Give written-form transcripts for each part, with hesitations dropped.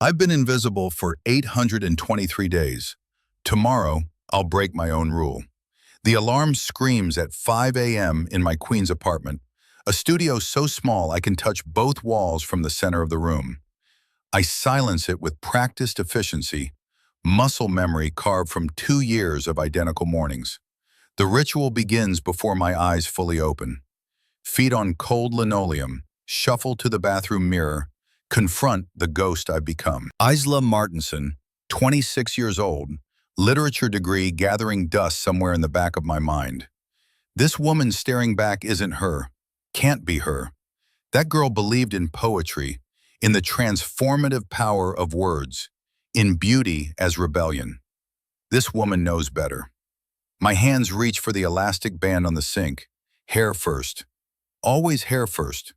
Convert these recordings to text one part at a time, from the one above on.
I've been invisible for 823 days. Tomorrow, I'll break my own rule. The alarm screams at 5 a.m. in my queen's apartment, a studio so small I can touch both walls from the center of the room. I silence it with practiced efficiency, muscle memory carved from 2 years of identical mornings. The ritual begins before my eyes fully open. Feet on cold linoleum, shuffle to the bathroom mirror, confront the ghost I've become. Isla Martinson, 26 years old, literature degree gathering dust somewhere in the back of my mind. This woman staring back isn't her, can't be her. That girl believed in poetry, in the transformative power of words, in beauty as rebellion. This woman knows better. My hands reach for the elastic band on the sink, hair first. Always hair first.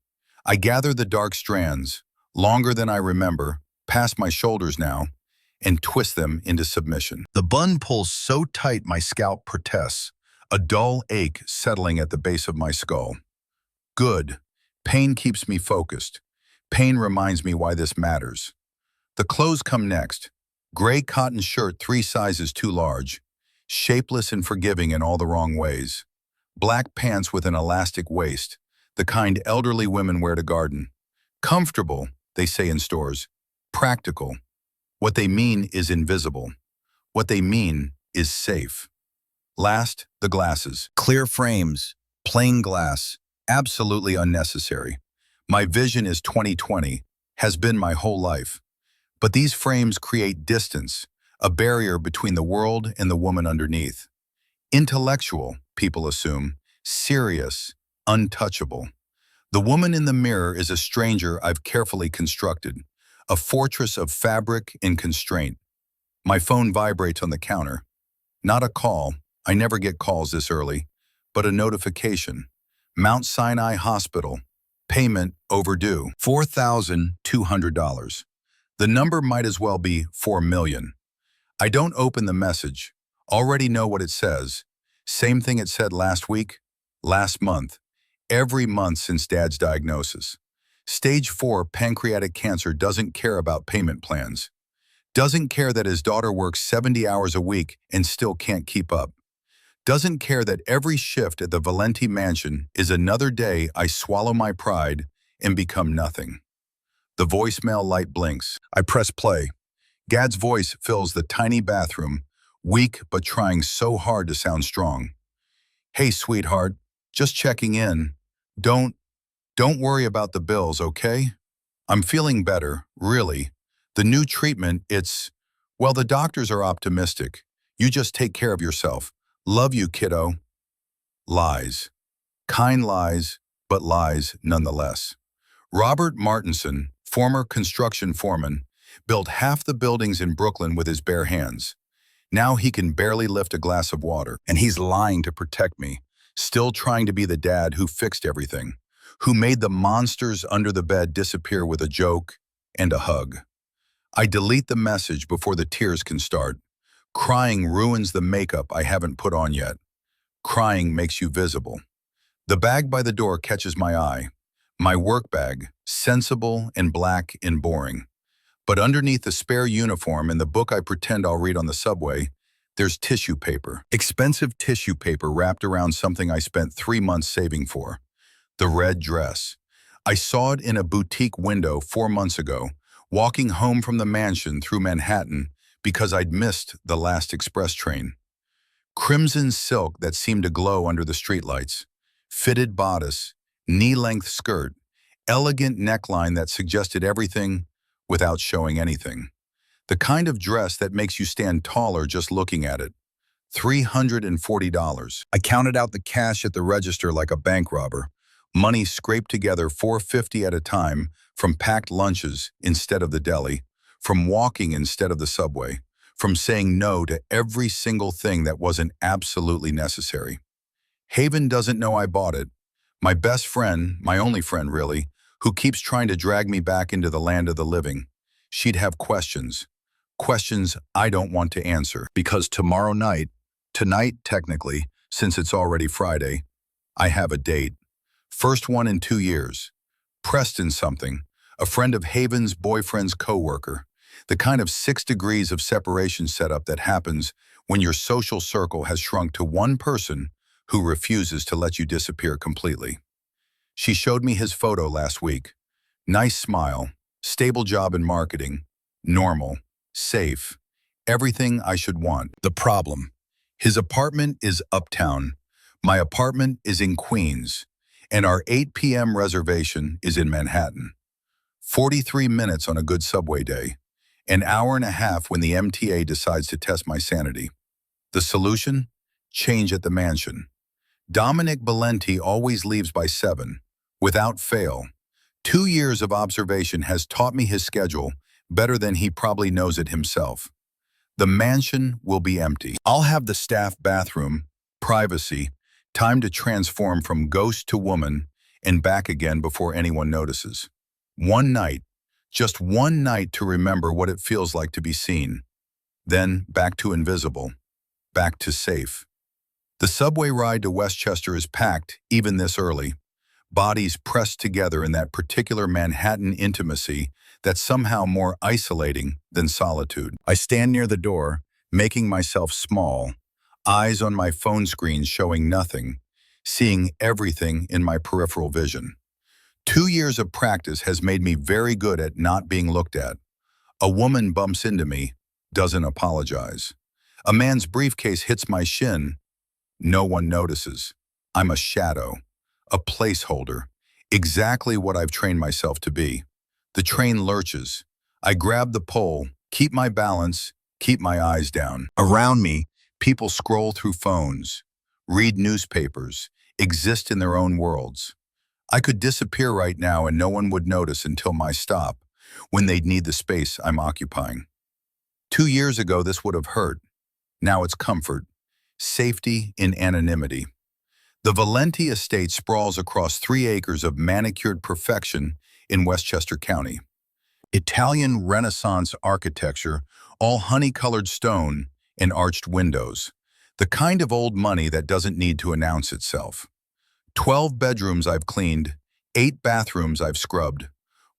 I gather the dark strands, longer than I remember, past my shoulders now, and twist them into submission. The bun pulls so tight my scalp protests, a dull ache settling at the base of my skull. Good. Pain keeps me focused. Pain reminds me why this matters. The clothes come next. Gray cotton shirt 3 sizes too large, shapeless and forgiving in all the wrong ways. Black pants with an elastic waist, the kind elderly women wear to garden. Comfortable, they say in stores. Practical. What they mean is invisible. What they mean is safe. Last, the glasses. Clear frames, plain glass, absolutely unnecessary. My vision is 20/20, has been my whole life. But these frames create distance, a barrier between the world and the woman underneath. Intellectual, people assume, serious, untouchable. The woman in the mirror is a stranger I've carefully constructed, a fortress of fabric and constraint. My phone vibrates on the counter. Not a call, I never get calls this early, but a notification. Mount Sinai Hospital, payment overdue, $4,200. The number might as well be 4 million. I don't open the message, already know what it says. Same thing it said last week, last month. Every month since Dad's diagnosis. Stage 4 pancreatic cancer doesn't care about payment plans. Doesn't care that his daughter works 70 hours a week and still can't keep up. Doesn't care that every shift at the Valenti mansion is another day I swallow my pride and become nothing. The voicemail light blinks. I press play. Gad's voice fills the tiny bathroom, weak but trying so hard to sound strong. Hey, sweetheart. Just checking in. Don't worry about the bills, okay? I'm feeling better, really. The new treatment, well, the doctors are optimistic. You just take care of yourself. Love you, kiddo. Lies. Kind lies, but lies nonetheless. Robert Martinson, former construction foreman, built half the buildings in Brooklyn with his bare hands. Now he can barely lift a glass of water, and he's lying to protect me. Still trying to be the dad who fixed everything, who made the monsters under the bed disappear with a joke and a hug. I delete the message before the tears can start. Crying ruins the makeup I haven't put on yet. Crying makes you visible. The bag by the door catches my eye. My work bag, sensible and black and boring. But underneath the spare uniform and the book I pretend I'll read on the subway, there's tissue paper. Expensive tissue paper wrapped around something I spent 3 months saving for. The red dress. I saw it in a boutique window 4 months ago, walking home from the mansion through Manhattan because I'd missed the last express train. Crimson silk that seemed to glow under the streetlights. Fitted bodice, knee-length skirt, elegant neckline that suggested everything without showing anything. The kind of dress that makes you stand taller just looking at it. $340. I counted out the cash at the register like a bank robber. Money scraped together $450 at a time from packed lunches instead of the deli, from walking instead of the subway, from saying no to every single thing that wasn't absolutely necessary. Haven doesn't know I bought it. My best friend, my only friend really, who keeps trying to drag me back into the land of the living. She'd have questions. Questions I don't want to answer, because tomorrow night, tonight technically, since it's already Friday, I have a date. First one in 2 years. Preston something, a friend of Haven's boyfriend's coworker. The kind of 6 degrees of separation setup that happens when your social circle has shrunk to one person who refuses to let you disappear completely. She showed me his photo last week. Nice smile, stable job in marketing, normal, safe, everything I should want. The problem: his apartment is uptown, my apartment is in Queens, and our 8 p.m. reservation is in Manhattan. 43 minutes on a good subway day, an hour and a half when the MTA decides to test my sanity. The solution? Change at the mansion. Dominic Valenti always leaves by 7, without fail. 2 years of observation has taught me his schedule better than he probably knows it himself. The mansion will be empty. I'll have the staff bathroom, privacy, time to transform from ghost to woman and back again before anyone notices. One night, just one night to remember what it feels like to be seen. Then back to invisible, back to safe. The subway ride to Westchester is packed even this early. Bodies pressed together in that particular Manhattan intimacy that's somehow more isolating than solitude. I stand near the door, making myself small, eyes on my phone screen showing nothing, seeing everything in my peripheral vision. 2 years of practice has made me very good at not being looked at. A woman bumps into me, doesn't apologize. A man's briefcase hits my shin. No one notices. I'm a shadow, a placeholder, exactly what I've trained myself to be. The train lurches. I grab the pole, keep my balance, keep my eyes down. Around me, people scroll through phones, read newspapers, exist in their own worlds. I could disappear right now and no one would notice until my stop, when they'd need the space I'm occupying. 2 years ago, this would have hurt. Now it's comfort, safety in anonymity. The Valenti estate sprawls across 3 acres of manicured perfection in Westchester County. Italian Renaissance architecture, all honey-colored stone and arched windows. The kind of old money that doesn't need to announce itself. 12 bedrooms I've cleaned, 8 bathrooms I've scrubbed.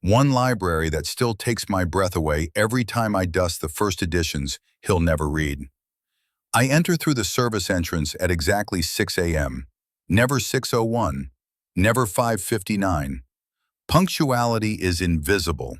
1 library that still takes my breath away every time I dust the first editions he'll never read. I enter through the service entrance at exactly 6 a.m. Never 6:01, never 5:59. Punctuality is invisible.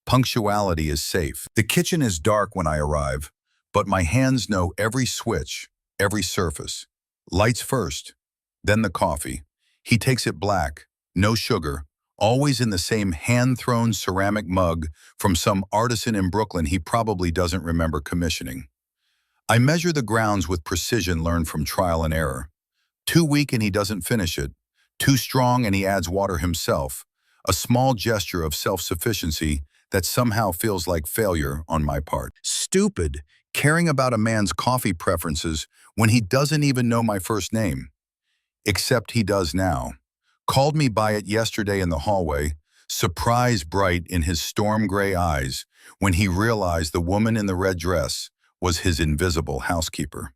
Punctuality is safe. The kitchen is dark when I arrive, but my hands know every switch, every surface. Lights first, then the coffee. He takes it black, no sugar, always in the same hand-thrown ceramic mug from some artisan in Brooklyn he probably doesn't remember commissioning. I measure the grounds with precision learned from trial and error. Too weak and he doesn't finish it. Too strong and he adds water himself. A small gesture of self-sufficiency that somehow feels like failure on my part. Stupid, caring about a man's coffee preferences when he doesn't even know my first name. Except he does now. Called me by it yesterday in the hallway, surprise bright in his storm gray eyes when he realized the woman in the red dress was his invisible housekeeper.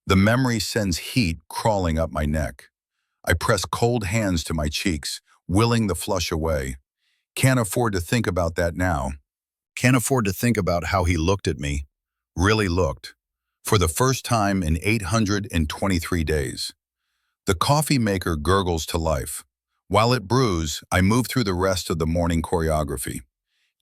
The memory sends heat crawling up my neck. I press cold hands to my cheeks, willing the flush away. Can't afford to think about that now. Can't afford to think about how he looked at me. Really looked. For the first time in 823 days. The coffee maker gurgles to life. While it brews, I move through the rest of the morning choreography.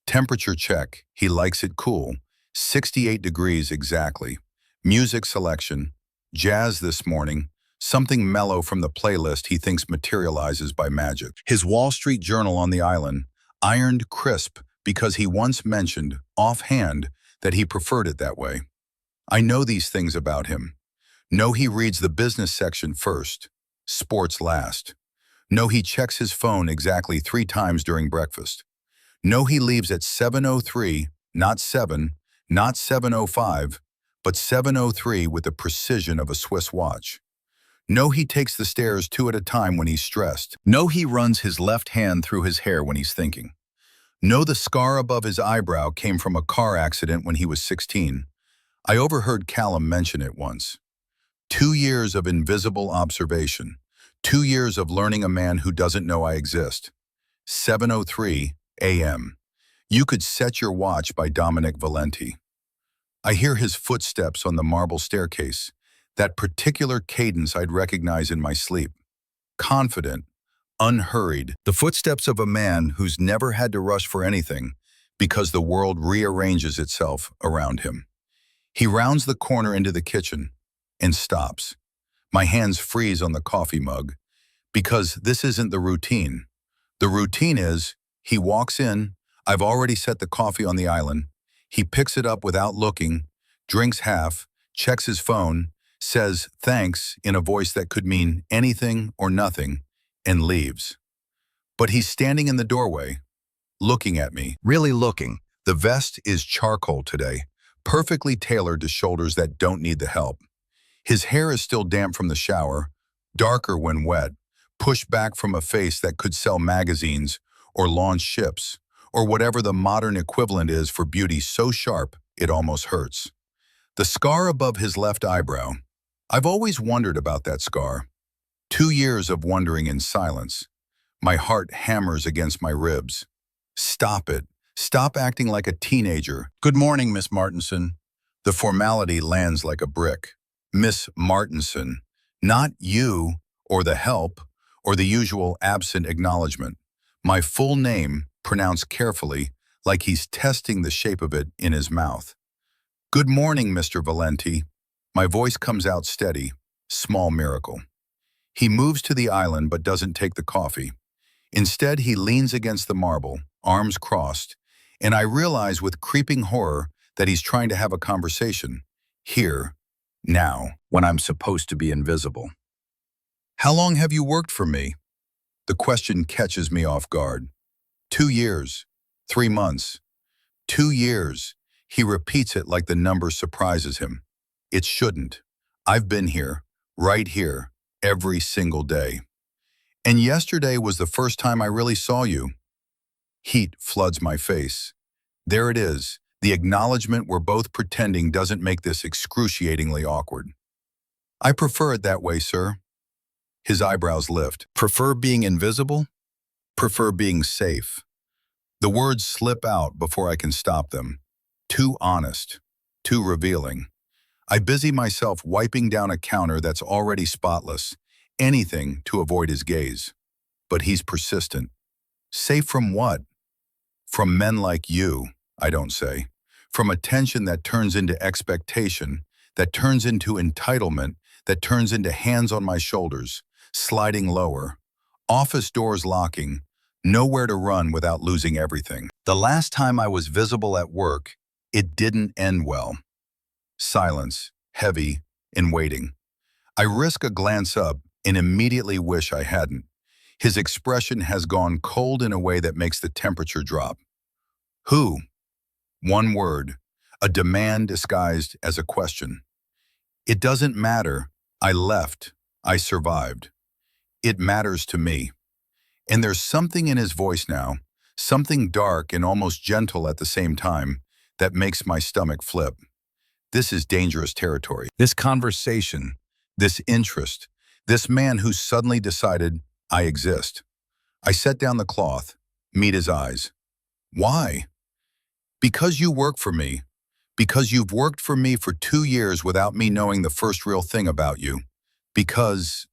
Temperature check. He likes it cool. 68 degrees exactly. Music selection. Jazz this morning. Something mellow from the playlist he thinks materializes by magic. His Wall Street Journal on the island, ironed crisp because he once mentioned, offhand, that he preferred it that way. I know these things about him. Know he reads the business section first, sports last. Know he checks his phone exactly 3 times during breakfast. Know he leaves at 7:03, not 7, not 7:05, but 7:03 with the precision of a Swiss watch. Know he takes the stairs 2 at a time when he's stressed. Know he runs his left hand through his hair when he's thinking. Know the scar above his eyebrow came from a car accident when he was 16. I overheard Callum mention it once. 2 years of invisible observation. 2 years of learning a man who doesn't know I exist. 7:03 a.m. You Could Set Your Watch by Dominic Valenti. I hear his footsteps on the marble staircase, that particular cadence I'd recognize in my sleep. Confident, unhurried, the footsteps of a man who's never had to rush for anything because the world rearranges itself around him. He rounds the corner into the kitchen and stops. My hands freeze on the coffee mug because this isn't the routine. The routine is, he walks in, I've already set the coffee on the island, he picks it up without looking, drinks half, checks his phone, says thanks in a voice that could mean anything or nothing, and leaves. But he's standing in the doorway, looking at me, really looking. The vest is charcoal today, perfectly tailored to shoulders that don't need the help. His hair is still damp from the shower, darker when wet, pushed back from a face that could sell magazines or launch ships, or whatever the modern equivalent is for beauty so sharp it almost hurts. The scar above his left eyebrow. I've always wondered about that scar. 2 years of wondering in silence. My heart hammers against my ribs. Stop it. Stop acting like a teenager. Good morning, Miss Martinson. The formality lands like a brick. Miss Martinson. Not you, or the help, or the usual absent acknowledgement. My full name, pronounced carefully, like he's testing the shape of it in his mouth. Good morning, Mr. Valenti. My voice comes out steady. Small miracle. He moves to the island but doesn't take the coffee. Instead, he leans against the marble, arms crossed, and I realize with creeping horror that he's trying to have a conversation. Here, now, when I'm supposed to be invisible. How long have you worked for me? The question catches me off guard. 2 years, 3 months, 2 years. He repeats it like the number surprises him. It shouldn't. I've been here, right here, every single day. And yesterday was the first time I really saw you. Heat floods my face. There it is. The acknowledgement we're both pretending doesn't make this excruciatingly awkward. I prefer it that way, sir. His eyebrows lift. Prefer being invisible? Prefer being safe. The words slip out before I can stop them. Too honest. Too revealing. I busy myself wiping down a counter that's already spotless. Anything to avoid his gaze. But he's persistent. Safe from what? From men like you, I don't say. From attention that turns into expectation, that turns into entitlement, that turns into hands on my shoulders, sliding lower, office doors locking, nowhere to run without losing everything. The last time I was visible at work, it didn't end well. Silence, heavy, and waiting. I risk a glance up and immediately wish I hadn't. His expression has gone cold in a way that makes the temperature drop. Who? One word, a demand disguised as a question. It doesn't matter. I left. I survived. It matters to me. And there's something in his voice now, something dark and almost gentle at the same time, that makes my stomach flip. This is dangerous territory. This conversation, this interest, this man who suddenly decided I exist. I set down the cloth, meet his eyes. Why? Because you work for me. Because you've worked for me for 2 years without me knowing the first real thing about you. Because...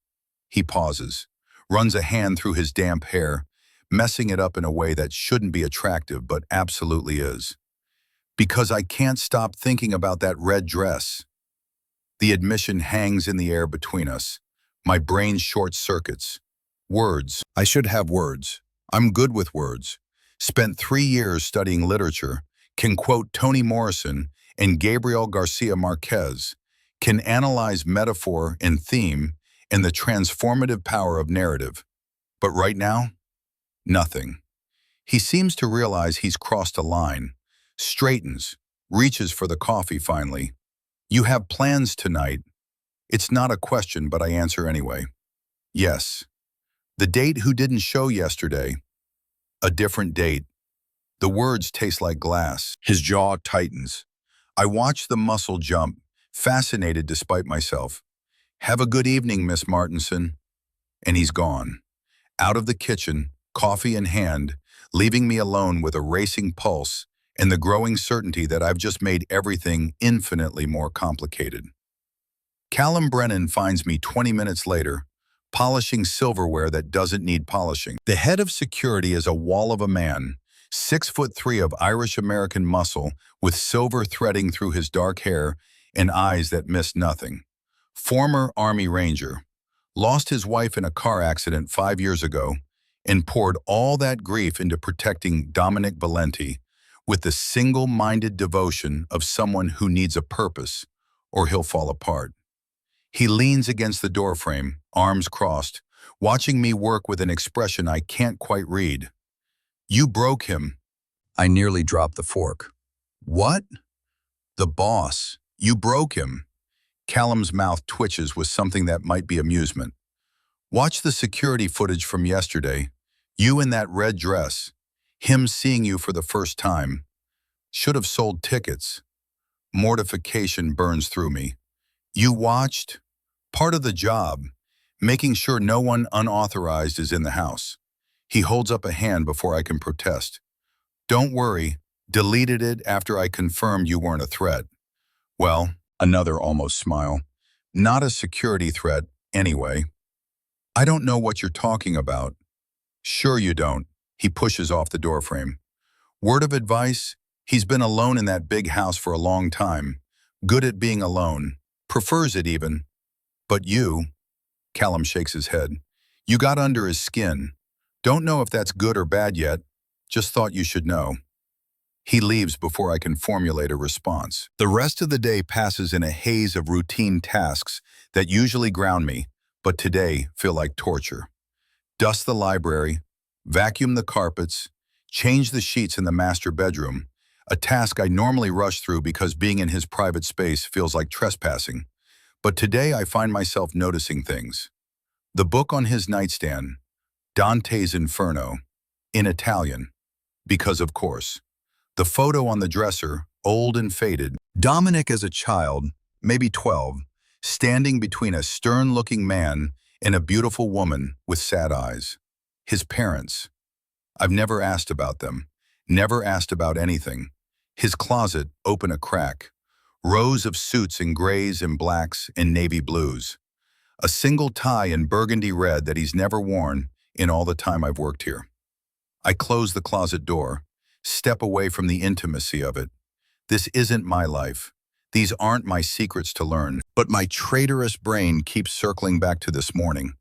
He pauses, runs a hand through his damp hair, messing it up in a way that shouldn't be attractive but absolutely is. Because I can't stop thinking about that red dress. The admission hangs in the air between us. My brain short circuits. Words. I should have words. I'm good with words. Spent 3 years studying literature, can quote Toni Morrison and Gabriel Garcia Marquez, can analyze metaphor and theme and the transformative power of narrative. But right now, nothing. He seems to realize he's crossed a line, straightens, reaches for the coffee finally. You have plans tonight. It's not a question, but I answer anyway. Yes. The date who didn't show yesterday. A different date. The words taste like glass. His jaw tightens. I watch the muscle jump, fascinated despite myself. Have a good evening, Miss Martinson. And he's gone. Out of the kitchen, coffee in hand, leaving me alone with a racing pulse and the growing certainty that I've just made everything infinitely more complicated. Callum Brennan finds me 20 minutes later, polishing silverware that doesn't need polishing. The head of security is a wall of a man, 6'3" of Irish-American muscle with silver threading through his dark hair and eyes that miss nothing. Former Army Ranger, lost his wife in a car accident 5 years ago and poured all that grief into protecting Dominic Valenti with the single-minded devotion of someone who needs a purpose or he'll fall apart. He leans against the doorframe, arms crossed, watching me work with an expression I can't quite read. "You broke him." I nearly dropped the fork. "What?" "The boss. You broke him." Callum's mouth twitches with something that might be amusement. "Watch the security footage from yesterday. You in that red dress. Him seeing you for the first time. Should have sold tickets." Mortification burns through me. "You watched?" "Part of the job. Making sure no one unauthorized is in the house." He holds up a hand before I can protest. "Don't worry. Deleted it after I confirmed you weren't a threat." Well, another almost smile. "Not a security threat, anyway." "I don't know what you're talking about." "Sure you don't." He pushes off the doorframe. "Word of advice? He's been alone in that big house for a long time. Good at being alone. Prefers it even. But you," Callum shakes his head, "you got under his skin. Don't know if that's good or bad yet. Just thought you should know." He leaves before I can formulate a response. The rest of the day passes in a haze of routine tasks that usually ground me, but today feel like torture. Dust the library, vacuum the carpets, change the sheets in the master bedroom, a task I normally rush through because being in his private space feels like trespassing. But today I find myself noticing things. The book on his nightstand, Dante's Inferno, in Italian, because of course. The photo on the dresser, old and faded. Dominic as a child, maybe 12, standing between a stern-looking man and a beautiful woman with sad eyes. His parents. I've never asked about them, never asked about anything. His closet, open a crack. Rows of suits in grays and blacks and navy blues. A single tie in burgundy red that he's never worn in all the time I've worked here. I close the closet door, step away from the intimacy of it. This isn't my life. These aren't my secrets to learn. But my traitorous brain keeps circling back to this morning.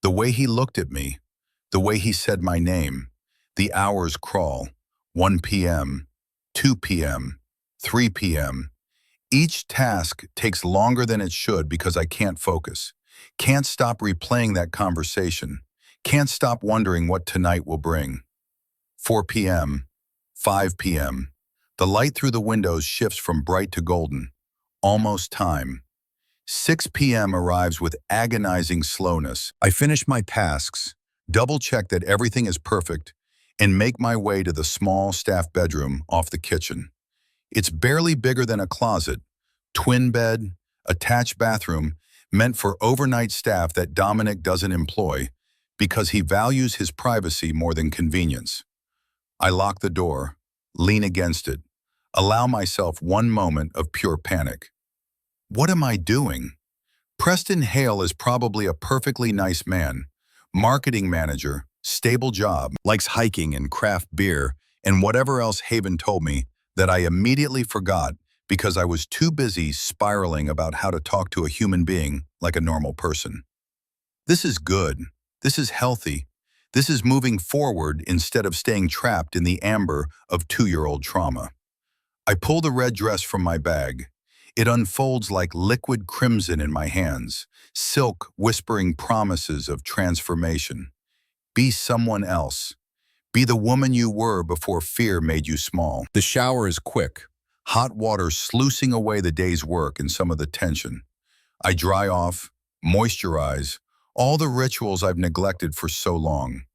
The way he looked at me, the way he said my name. The hours crawl. 1 p.m., 2 p.m., 3 p.m. Each task takes longer than it should because I can't focus. Can't stop replaying that conversation. Can't stop wondering what tonight will bring. 4 p.m., 5 p.m. The light through the windows shifts from bright to golden. Almost time. 6 p.m. arrives with agonizing slowness. I finish my tasks, double-check that everything is perfect, and make my way to the small staff bedroom off the kitchen. It's barely bigger than a closet, twin bed, attached bathroom, meant for overnight staff that Dominic doesn't employ because he values his privacy more than convenience. I lock the door, lean against it, allow myself one moment of pure panic. What am I doing? Preston Hale is probably a perfectly nice man, marketing manager, stable job, likes hiking and craft beer, and whatever else Haven told me that I immediately forgot because I was too busy spiraling about how to talk to a human being like a normal person. This is good. This is healthy. This is moving forward instead of staying trapped in the amber of 2-year-old trauma. I pull the red dress from my bag. It unfolds like liquid crimson in my hands, silk whispering promises of transformation. Be someone else. Be the woman you were before fear made you small. The shower is quick, hot water sluicing away the day's work and some of the tension. I dry off, moisturize, all the rituals I've neglected for so long.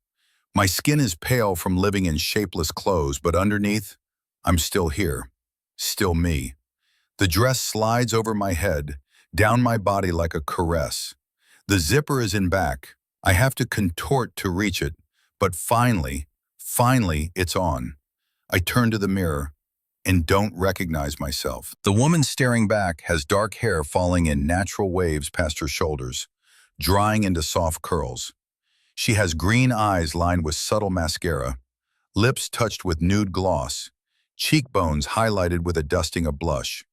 My skin is pale from living in shapeless clothes, but underneath, I'm still here, still me. The dress slides over my head, down my body like a caress. The zipper is in back. I have to contort to reach it, but finally Finally, it's on. I turn to the mirror and don't recognize myself. The woman staring back has dark hair falling in natural waves past her shoulders, drying into soft curls. She has green eyes lined with subtle mascara, lips touched with nude gloss, cheekbones highlighted with a dusting of blush.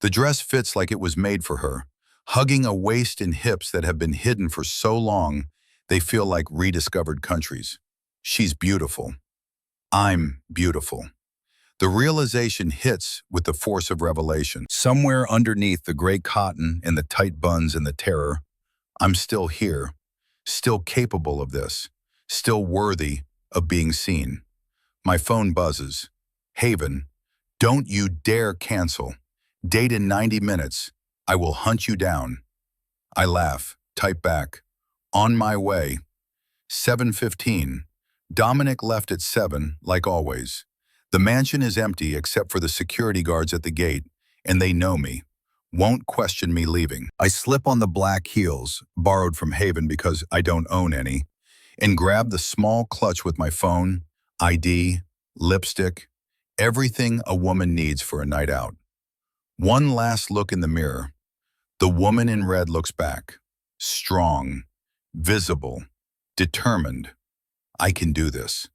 The dress fits like it was made for her, hugging a waist and hips that have been hidden for so long they feel like rediscovered countries. She's beautiful. I'm beautiful. The realization hits with the force of revelation. Somewhere underneath the gray cotton and the tight buns and the terror, I'm still here, still capable of this, still worthy of being seen. My phone buzzes. Haven, don't you dare cancel. Date in 90 minutes. I will hunt you down. I laugh, type back. On my way. 7:15. Dominic left at 7, like always. The mansion is empty except for the security guards at the gate, and they know me. Won't question me leaving. I slip on the black heels, borrowed from Haven because I don't own any, and grab the small clutch with my phone, ID, lipstick, everything a woman needs for a night out. One last look in the mirror. The woman in red looks back. Strong, visible, determined. I can do this.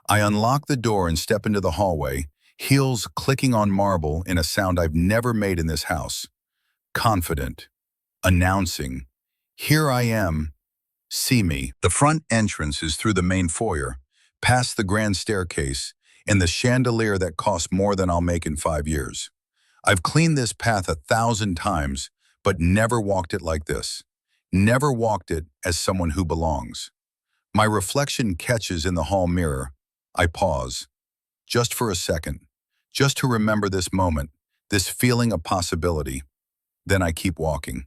I unlock the door and step into the hallway, heels clicking on marble in a sound I've never made in this house. Confident, announcing, here I am, see me. The front entrance is through the main foyer, past the grand staircase, and the chandelier that cost more than I'll make in 5 years. I've cleaned this path 1,000 times, but never walked it like this. Never walked it as someone who belongs. My reflection catches in the hall mirror. I pause, just for a second, just to remember this moment, this feeling of possibility. Then I keep walking,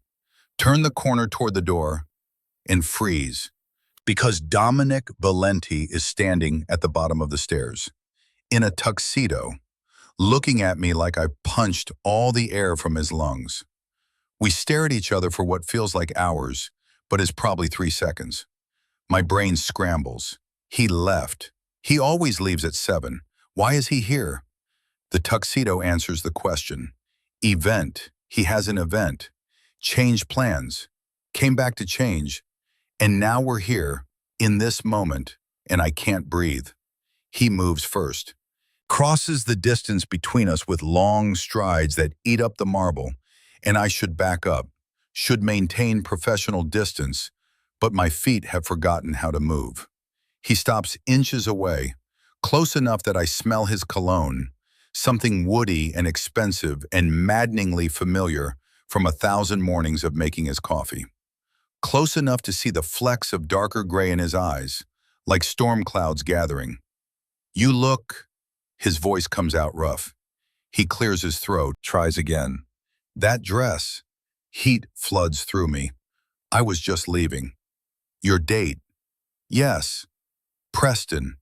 turn the corner toward the door, and freeze, because Dominic Valenti is standing at the bottom of the stairs, in a tuxedo, looking at me like I punched all the air from his lungs. We stare at each other for what feels like hours, but is probably 3 seconds. My brain scrambles. He left. He always leaves at 7. Why is he here? The tuxedo answers the question. Event. He has an event. Changed plans. Came back to change. And now we're here, in this moment, and I can't breathe. He moves first. Crosses the distance between us with long strides that eat up the marble, and I should back up, should maintain professional distance, but my feet have forgotten how to move. He stops inches away, close enough that I smell his cologne, something woody and expensive and maddeningly familiar from 1,000 mornings of making his coffee. Close enough to see the flecks of darker gray in his eyes, like storm clouds gathering. You look... His voice comes out rough. He clears his throat, tries again. That dress. Heat floods through me. I was just leaving. Your date. Yes. Preston.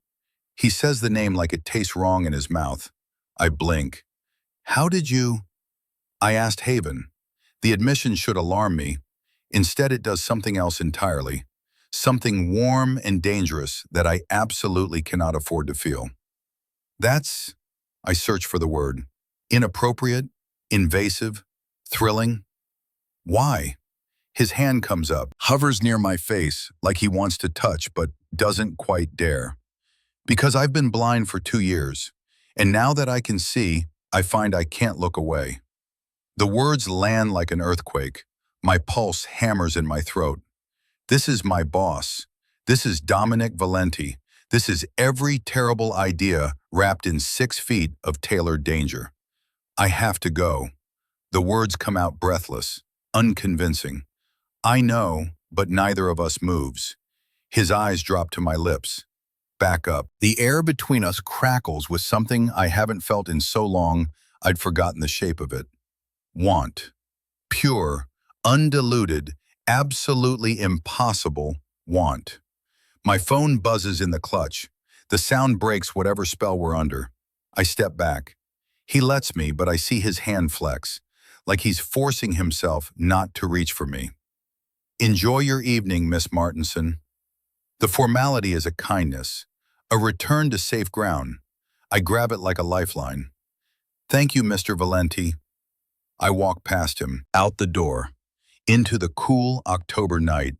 He says the name like it tastes wrong in his mouth. I blink. How did you... I asked Haven. The admission should alarm me. Instead, it does something else entirely. Something warm and dangerous that I absolutely cannot afford to feel. That's... I search for the word. Inappropriate, invasive, thrilling. Why? His hand comes up, hovers near my face like he wants to touch but doesn't quite dare. Because I've been blind for 2 years, and now that I can see, I find I can't look away. The words land like an earthquake. My pulse hammers in my throat. This is my boss. This is Dominic Valenti. This is every terrible idea wrapped in 6 feet of tailored danger. I have to go. The words come out breathless, unconvincing. I know, but neither of us moves. His eyes drop to my lips. Back up. The air between us crackles with something I haven't felt in so long I'd forgotten the shape of it. Want. Pure, undiluted, absolutely impossible want. My phone buzzes in the clutch. The sound breaks whatever spell we're under. I step back. He lets me, but I see his hand flex, like he's forcing himself not to reach for me. Enjoy your evening, Miss Martinson. The formality is a kindness, A return to safe ground. I grab it like a lifeline. Thank you, Mr. Valenti. I walk past him, out the door, into the cool October night.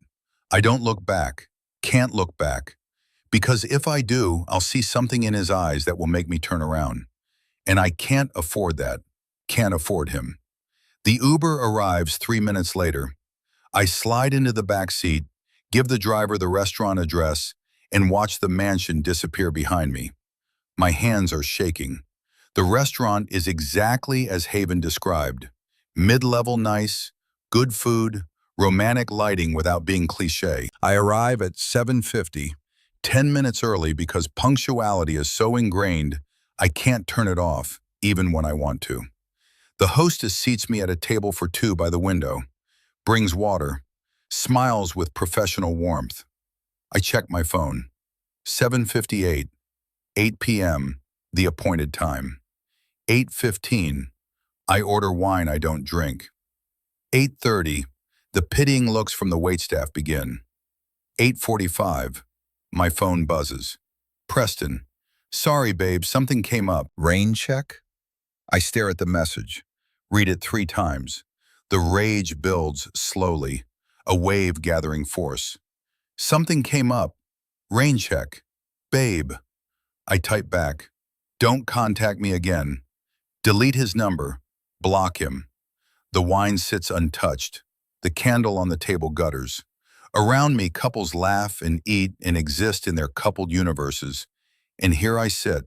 I don't look back, can't look back, because if I do, I'll see something in his eyes that will make me turn around. And I can't afford that, can't afford him. The Uber arrives 3 minutes later. I slide into the back seat, give the driver the restaurant address, and watch the mansion disappear behind me. My hands are shaking. The restaurant is exactly as Haven described. Mid-level nice, good food, romantic lighting without being cliché. I arrive at 7:50, 10 minutes early because punctuality is so ingrained, I can't turn it off, even when I want to. The hostess seats me at a table for two by the window, brings water, smiles with professional warmth. I check my phone. 7:58, 8 p.m., the appointed time. 8:15, I order wine I don't drink. 8:30, the pitying looks from the waitstaff begin. 8:45, my phone buzzes. Preston, sorry babe, something came up. Rain check? I stare at the message, read it 3 times. The rage builds slowly, a wave gathering force. Something came up. Rain check. Babe. I type back. Don't contact me again. Delete his number. Block him. The wine sits untouched. The candle on the table gutters. Around me, couples laugh and eat and exist in their coupled universes. And here I sit,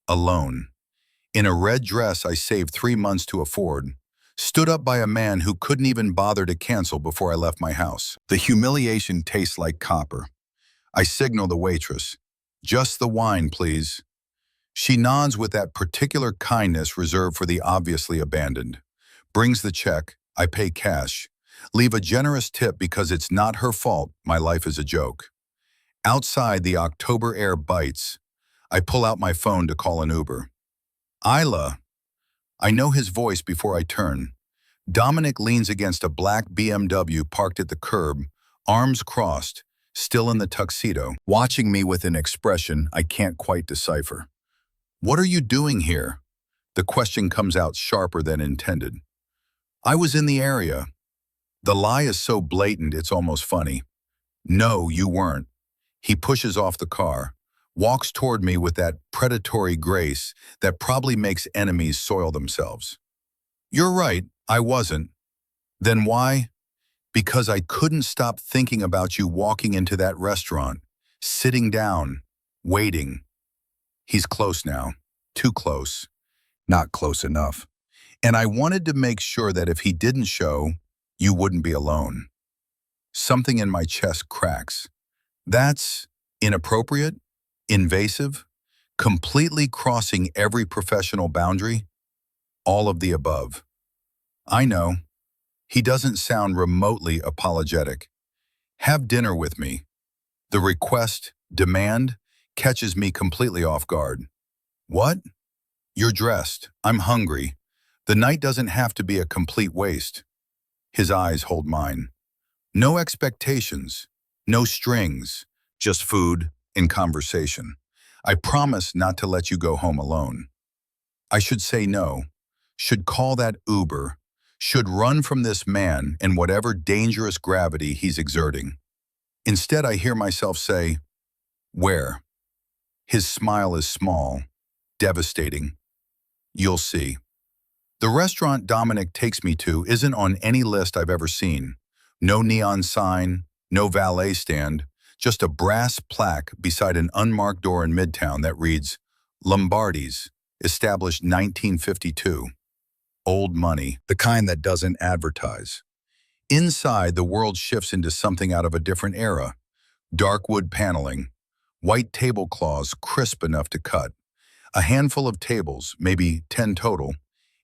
alone. In a red dress I saved 3 months to afford, stood up by a man who couldn't even bother to cancel before I left my house. The humiliation tastes like copper. I signal the waitress. Just the wine, please. She nods with that particular kindness reserved for the obviously abandoned. Brings the check. I pay cash. Leave a generous tip because it's not her fault. My life is a joke. Outside, the October air bites. I pull out my phone to call an Uber. Isla. I know his voice before I turn. Dominic leans against a black BMW parked at the curb, arms crossed, still in the tuxedo, watching me with an expression I can't quite decipher. What are you doing here? The question comes out sharper than intended. I was in the area. The lie is so blatant it's almost funny. No, you weren't. He pushes off the car, walks toward me with that predatory grace that probably makes enemies soil themselves. You're right, I wasn't. Then why? Because I couldn't stop thinking about you walking into that restaurant, sitting down, waiting. He's close now, too close, not close enough. And I wanted to make sure that if he didn't show, you wouldn't be alone. Something in my chest cracks. That's inappropriate, invasive, completely crossing every professional boundary. All of the above. I know. He doesn't sound remotely apologetic. Have dinner with me. The request, demand, catches me completely off guard. What? You're dressed. I'm hungry. The night doesn't have to be a complete waste. His eyes hold mine. No expectations, no strings, just food and conversation. I promise not to let you go home alone. I should say no, should call that Uber, should run from this man and whatever dangerous gravity he's exerting. Instead, I hear myself say, where? His smile is small, devastating. You'll see. The restaurant Dominic takes me to isn't on any list I've ever seen. No neon sign, no valet stand, just a brass plaque beside an unmarked door in Midtown that reads, Lombardi's, established 1952. Old money, the kind that doesn't advertise. Inside, the world shifts into something out of a different era. Dark wood paneling, white tablecloths crisp enough to cut, a handful of tables, maybe 10 total,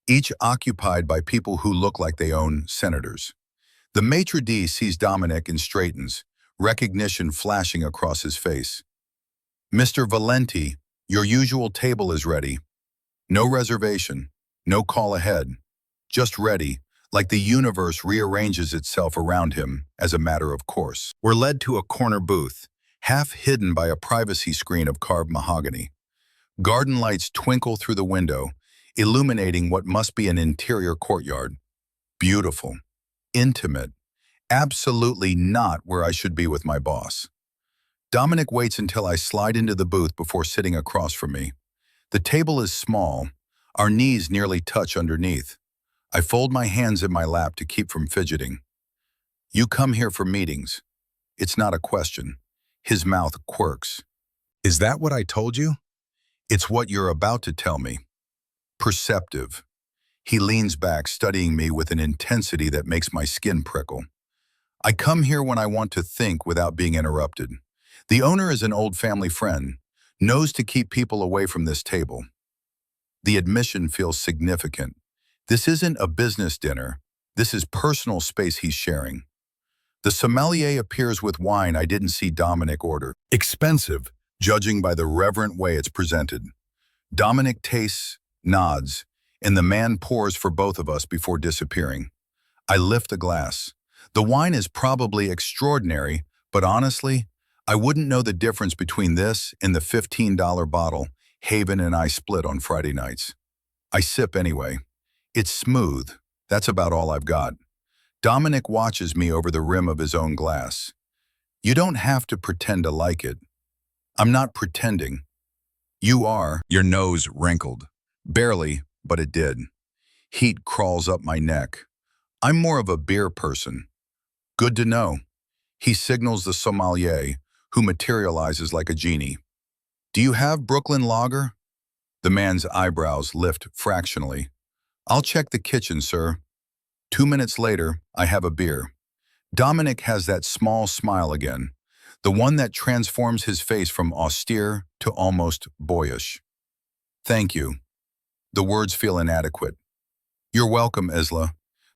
each occupied by people who look like they own senators. The maitre d' sees Dominic and straightens, recognition flashing across his face. Mr. Valenti, your usual table is ready. No reservation, no call ahead, just ready, like the universe rearranges itself around him as a matter of course. We're led to a corner booth, half hidden by a privacy screen of carved mahogany. Garden lights twinkle through the window, illuminating what must be an interior courtyard. Beautiful, intimate, absolutely not where I should be with my boss. Dominic waits until I slide into the booth before sitting across from me. The table is small, our knees nearly touch underneath. I fold my hands in my lap to keep from fidgeting. You come here for meetings. It's not a question. His mouth quirks. Is that what I told you? It's what you're about to tell me. Perceptive. He leans back, studying me with an intensity that makes my skin prickle. I come here when I want to think without being interrupted. The owner is an old family friend, knows to keep people away from this table. The admission feels significant. This isn't a business dinner. This is personal space he's sharing. The sommelier appears with wine I didn't see Dominic order. Expensive, judging by the reverent way it's presented. Dominic tastes, nods, and the man pours for both of us before disappearing. I lift a glass. The wine is probably extraordinary, but honestly, I wouldn't know the difference between this and the $15 bottle Haven and I split on Friday nights. I sip anyway. It's smooth. That's about all I've got. Dominic watches me over the rim of his own glass. You don't have to pretend to like it. I'm not pretending. You are. Your nose wrinkled. Barely, but it did. Heat crawls up my neck. I'm more of a beer person. Good to know. He signals the sommelier, who materializes like a genie. Do you have Brooklyn Lager? The man's eyebrows lift fractionally. I'll check the kitchen, sir. 2 minutes later, I have a beer. Dominic has that small smile again, the one that transforms his face from austere to almost boyish. Thank you. The words feel inadequate. You're welcome, Isla.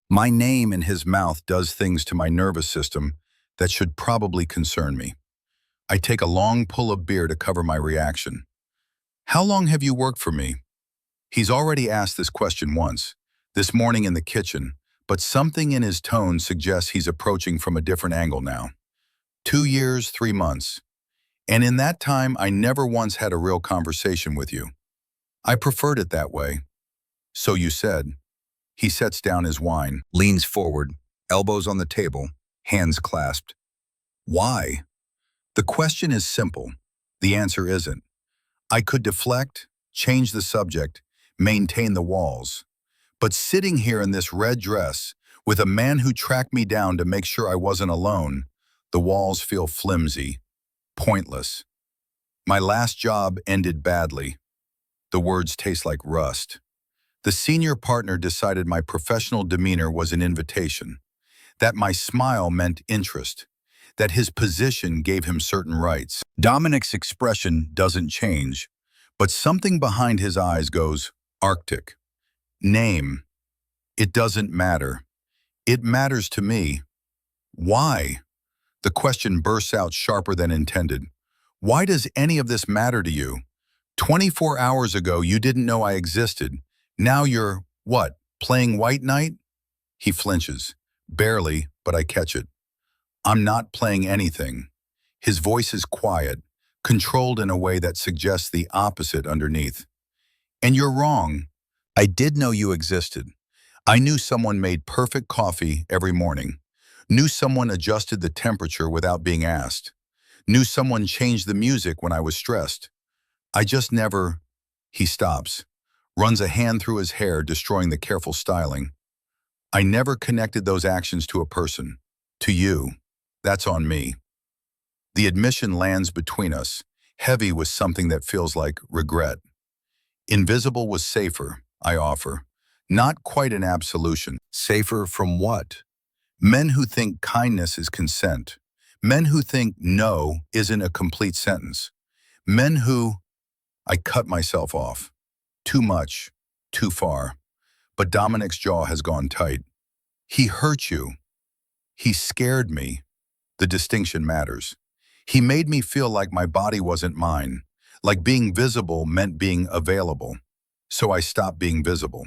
My name in his mouth does things to my nervous system that should probably concern me. I take a long pull of beer to cover my reaction. How long have you worked for me? He's already asked this question once, this morning in the kitchen, but something in his tone suggests he's approaching from a different angle now. 2 years, 3 months. And in that time, I never once had a real conversation with you. I preferred it that way. So you said. He sets down his wine, leans forward, elbows on the table, hands clasped. Why? The question is simple. The answer isn't. I could deflect, change the subject, maintain the walls. But sitting here in this red dress, with a man who tracked me down to make sure I wasn't alone, the walls feel flimsy, pointless. My last job ended badly. The words taste like rust. The senior partner decided my professional demeanor was an invitation, that my smile meant interest, that his position gave him certain rights. Dominic's expression doesn't change, but something behind his eyes goes Arctic. Name. It doesn't matter. It matters to me. Why? The question bursts out sharper than intended. Why does any of this matter to you? 24 hours ago, you didn't know I existed. Now you're, what, playing White Knight? He flinches. Barely, but I catch it. I'm not playing anything. His voice is quiet, controlled in a way that suggests the opposite underneath. And you're wrong. I did know you existed. I knew someone made perfect coffee every morning. Knew someone adjusted the temperature without being asked. Knew someone changed the music when I was stressed. I just never... He stops, runs a hand through his hair, destroying the careful styling. I never connected those actions to a person. To you. That's on me. The admission lands between us, heavy with something that feels like regret. Invisible was safer, I offer. Not quite an absolution. Safer from what? Men who think kindness is consent. Men who think no isn't a complete sentence. Men who... I cut myself off. Too much. Too far. But Dominic's jaw has gone tight. He hurt you. He scared me. The distinction matters. He made me feel like my body wasn't mine, like being visible meant being available. So I stopped being visible.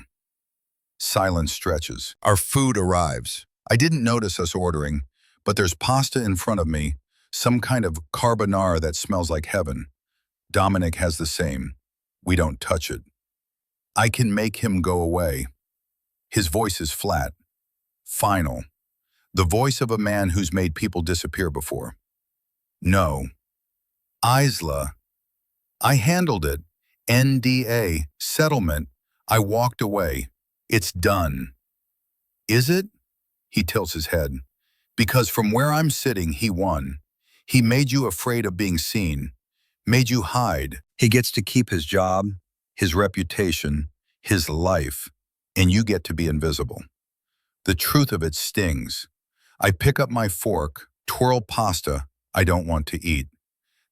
Silence stretches. Our food arrives. I didn't notice us ordering, but there's pasta in front of me, some kind of carbonara that smells like heaven. Dominic has the same. We don't touch it. I can make him go away. His voice is flat, final. The voice of a man who's made people disappear before. No. Isla. I handled it. NDA. Settlement. I walked away. It's done. Is it? He tilts his head. Because from where I'm sitting, he won. He made you afraid of being seen. Made you hide. He gets to keep his job, his reputation, his life, and you get to be invisible. The truth of it stings. I pick up my fork, twirl pasta I don't want to eat.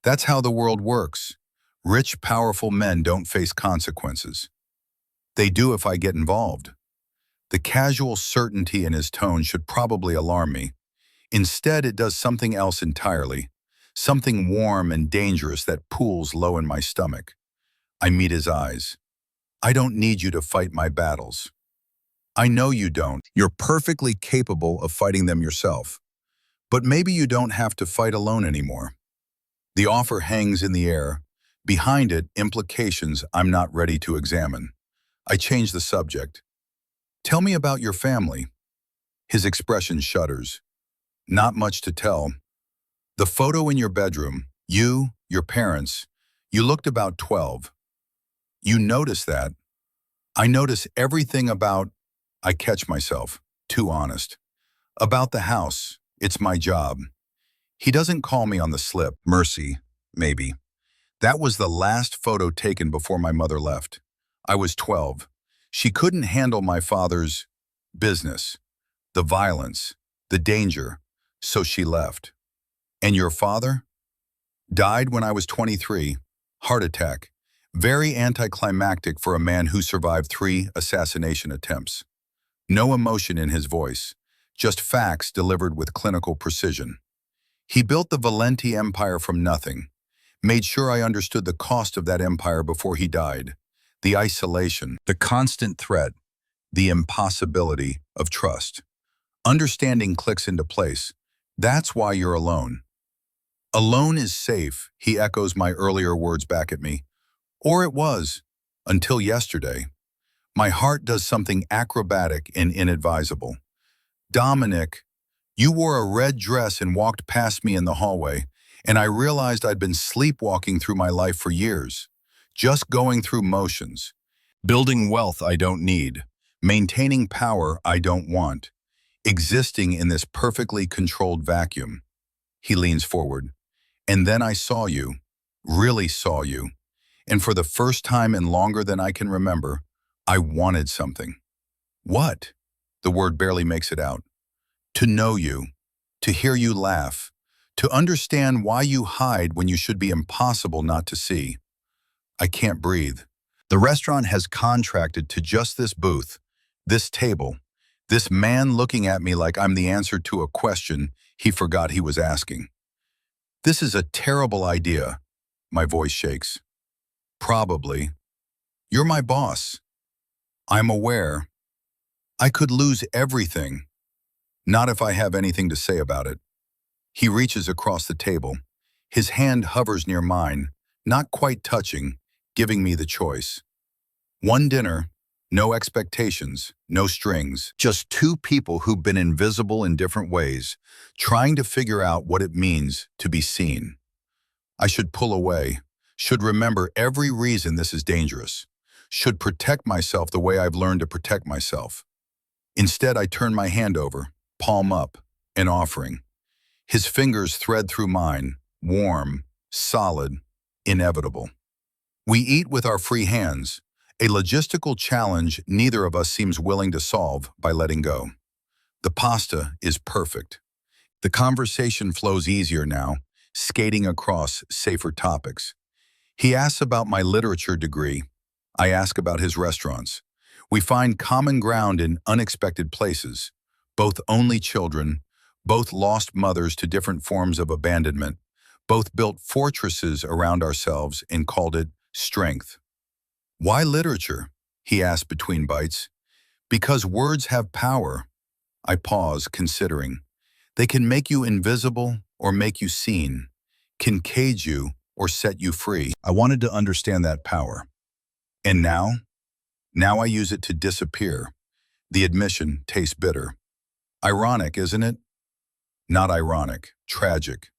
That's how the world works. Rich, powerful men don't face consequences. They do if I get involved. The casual certainty in his tone should probably alarm me. Instead, it does something else entirely. Something warm and dangerous that pools low in my stomach. I meet his eyes. I don't need you to fight my battles. I know you don't. You're perfectly capable of fighting them yourself. But maybe you don't have to fight alone anymore. The offer hangs in the air. Behind it, implications I'm not ready to examine. I change the subject. Tell me about your family. His expression shudders. Not much to tell. The photo in your bedroom, you, your parents, you looked about 12. You notice that. I notice everything about, I catch myself, too honest. About the house, it's my job. He doesn't call me on the slip, mercy, maybe. That was the last photo taken before my mother left. I was 12. She couldn't handle my father's business, the violence, the danger, so she left. And your father? Died when I was 23, heart attack. Very anticlimactic for a man who survived 3 assassination attempts. No emotion in his voice, just facts delivered with clinical precision. He built the Valenti Empire from nothing, made sure I understood the cost of that empire before he died, the isolation, the constant threat, the impossibility of trust. Understanding clicks into place. That's why you're alone. Alone is safe, he echoes my earlier words back at me. Or it was, until yesterday. My heart does something acrobatic and inadvisable. Dominic, you wore a red dress and walked past me in the hallway, and I realized I'd been sleepwalking through my life for years, just going through motions, building wealth I don't need, maintaining power I don't want, existing in this perfectly controlled vacuum. He leans forward. And then I saw you, really saw you. And for the first time in longer than I can remember, I wanted something. What? The word barely makes it out. To know you, to hear you laugh, to understand why you hide when you should be impossible not to see. I can't breathe. The restaurant has contracted to just this booth, this table, this man looking at me like I'm the answer to a question he forgot he was asking. This is a terrible idea. My voice shakes. Probably. You're my boss. I'm aware. I could lose everything. Not if I have anything to say about it. He reaches across the table. His hand hovers near mine, not quite touching, giving me the choice. One dinner, no expectations, no strings, just 2 people who've been invisible in different ways, trying to figure out what it means to be seen. I should pull away, should remember every reason this is dangerous, should protect myself the way I've learned to protect myself. Instead, I turn my hand over, palm up, an offering. His fingers thread through mine, warm, solid, inevitable. We eat with our free hands, a logistical challenge neither of us seems willing to solve by letting go. The pasta is perfect. The conversation flows easier now, skating across safer topics. He asks about my literature degree. I ask about his restaurants. We find common ground in unexpected places, both only children, both lost mothers to different forms of abandonment, both built fortresses around ourselves and called it strength. Why literature? He asked between bites. Because words have power. I pause, considering. They can make you invisible or make you seen, can cage you or set you free. I wanted to understand that power. And now I use it to disappear. The admission tastes bitter. Ironic, isn't it? Not ironic, tragic.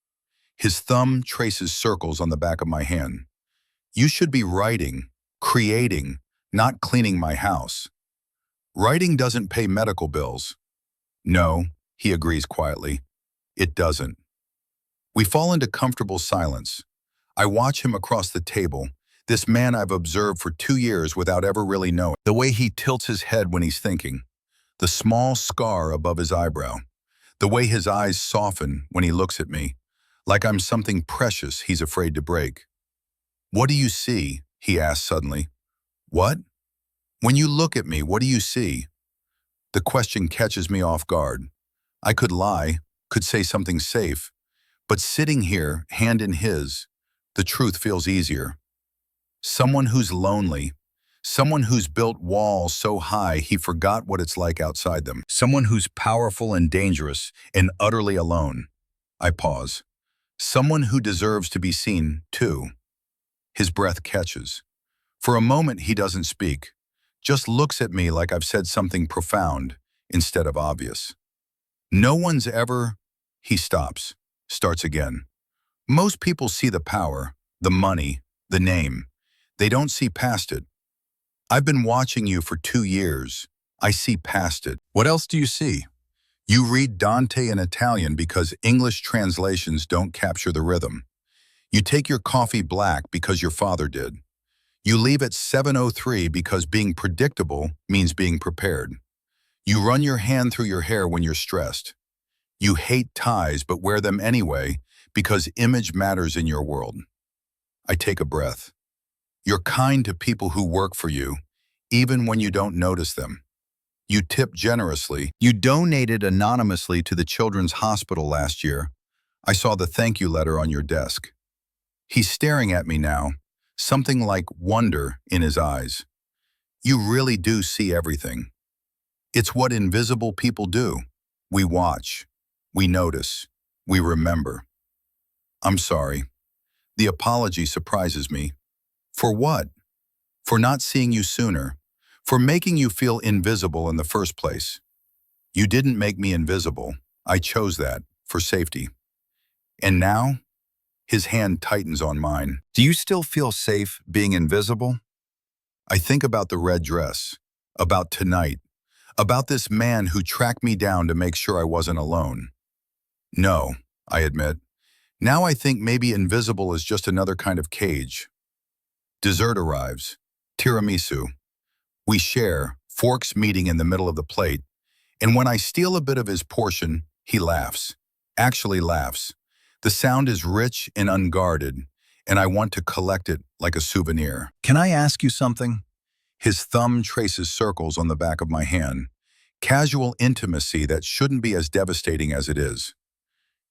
His thumb traces circles on the back of my hand. You should be writing, creating, not cleaning my house. Writing doesn't pay medical bills. No, he agrees quietly. It doesn't. We fall into comfortable silence. I watch him across the table, this man I've observed for 2 years without ever really knowing. The way he tilts his head when he's thinking, the small scar above his eyebrow, the way his eyes soften when he looks at me, like I'm something precious he's afraid to break. What do you see? He asks suddenly. What? When you look at me, what do you see? The question catches me off guard. I could lie, could say something safe, but sitting here, hand in his, the truth feels easier. Someone who's lonely, someone who's built walls so high he forgot what it's like outside them. Someone who's powerful and dangerous and utterly alone. I pause. Someone who deserves to be seen, too. His breath catches. For a moment, he doesn't speak, just looks at me like I've said something profound instead of obvious. No one's ever... He stops, starts again. Most people see the power, the money, the name. They don't see past it. I've been watching you for 2 years. I see past it. What else do you see? You read Dante in Italian because English translations don't capture the rhythm. You take your coffee black because your father did. You leave at 7:03 because being predictable means being prepared. You run your hand through your hair when you're stressed. You hate ties but wear them anyway because image matters in your world. I take a breath. You're kind to people who work for you, even when you don't notice them. You tip generously. You donated anonymously to the Children's Hospital last year. I saw the thank you letter on your desk. He's staring at me now, something like wonder in his eyes. You really do see everything. It's what invisible people do. We watch, we notice, we remember. I'm sorry. The apology surprises me. For what? For not seeing you sooner. For making you feel invisible in the first place. You didn't make me invisible. I chose that, for safety. And now, his hand tightens on mine. Do you still feel safe being invisible? I think about the red dress, about tonight, about this man who tracked me down to make sure I wasn't alone. No, I admit. Now I think maybe invisible is just another kind of cage. Dessert arrives. Tiramisu. We share, forks meeting in the middle of the plate, and when I steal a bit of his portion, he laughs. Actually laughs. The sound is rich and unguarded, and I want to collect it like a souvenir. Can I ask you something? His thumb traces circles on the back of my hand. Casual intimacy that shouldn't be as devastating as it is.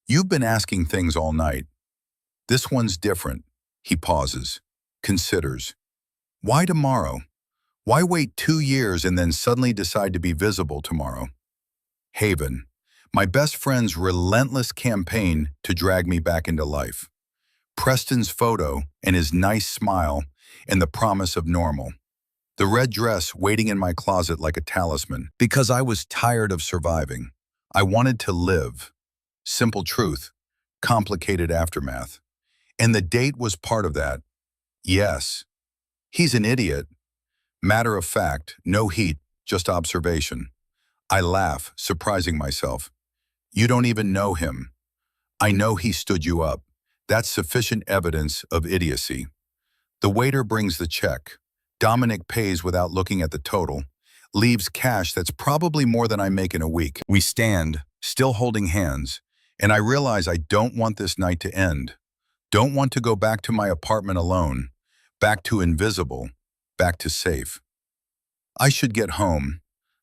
You've been asking things all night. This one's different. He pauses, considers. Why tomorrow? Why wait 2 years and then suddenly decide to be visible tomorrow? Haven, my best friend's relentless campaign to drag me back into life. Preston's photo and his nice smile and the promise of normal. The red dress waiting in my closet like a talisman. Because I was tired of surviving. I wanted to live. Simple truth, complicated aftermath. And the date was part of that. Yes. He's an idiot. Matter of fact, no heat, just observation. I laugh, surprising myself. You don't even know him. I know he stood you up. That's sufficient evidence of idiocy. The waiter brings the check. Dominic pays without looking at the total, leaves cash that's probably more than I make in a week. We stand, still holding hands, and I realize I don't want this night to end. Don't want to go back to my apartment alone, back to invisible, back to safe. I should get home.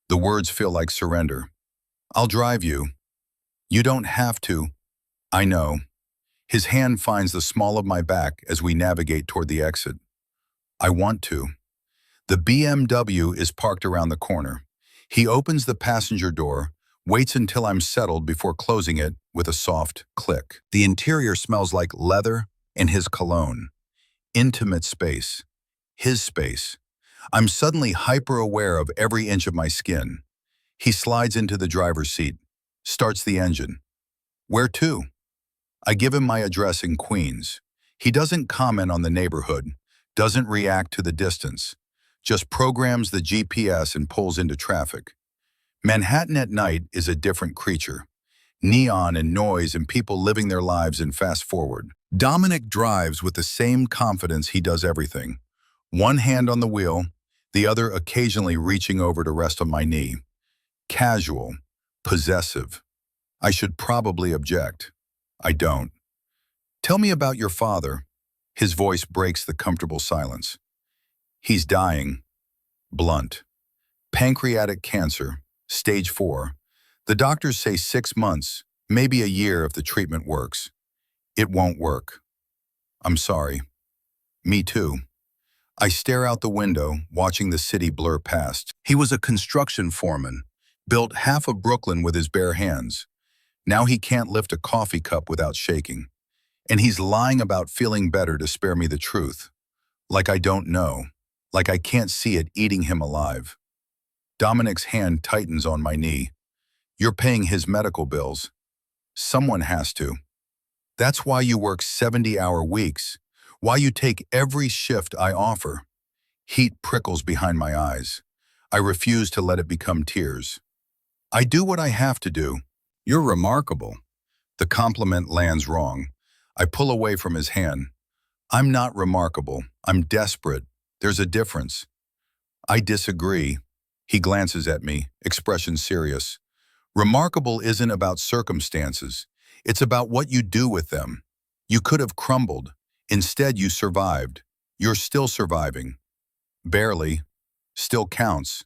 The words feel like surrender. I'll drive you. You don't have to. I know. His hand finds the small of my back as we navigate toward the exit. I want to. The BMW is parked around the corner. He opens the passenger door, waits until I'm settled before closing it with a soft click. The interior smells like leather and his cologne. Intimate space. His space. I'm suddenly hyper-aware of every inch of my skin. He slides into the driver's seat, starts the engine. Where to? I give him my address in Queens. He doesn't comment on the neighborhood, doesn't react to the distance, just programs the GPS and pulls into traffic. Manhattan at night is a different creature. Neon and noise and people living their lives in fast forward. Dominic drives with the same confidence he does everything. One hand on the wheel, the other occasionally reaching over to rest on my knee. Casual, possessive. I should probably object. I don't. Tell me about your father. His voice breaks the comfortable silence. He's dying. Blunt. Pancreatic cancer, stage 4. The doctors say 6 months, maybe a year if the treatment works. It won't work. I'm sorry. Me too. I stare out the window, watching the city blur past. He was a construction foreman, built half of Brooklyn with his bare hands. Now he can't lift a coffee cup without shaking. And he's lying about feeling better to spare me the truth. Like I don't know. Like I can't see it eating him alive. Dominic's hand tightens on my knee. You're paying his medical bills. Someone has to. That's why you work 70-hour weeks. Why you take every shift I offer. Heat prickles behind my eyes. I refuse to let it become tears. I do what I have to do. You're remarkable. The compliment lands wrong. I pull away from his hand. I'm not remarkable. I'm desperate. There's a difference. I disagree. He glances at me, expression serious. Remarkable isn't about circumstances. It's about what you do with them. You could have crumbled. Instead, you survived. You're still surviving. Barely. Still counts.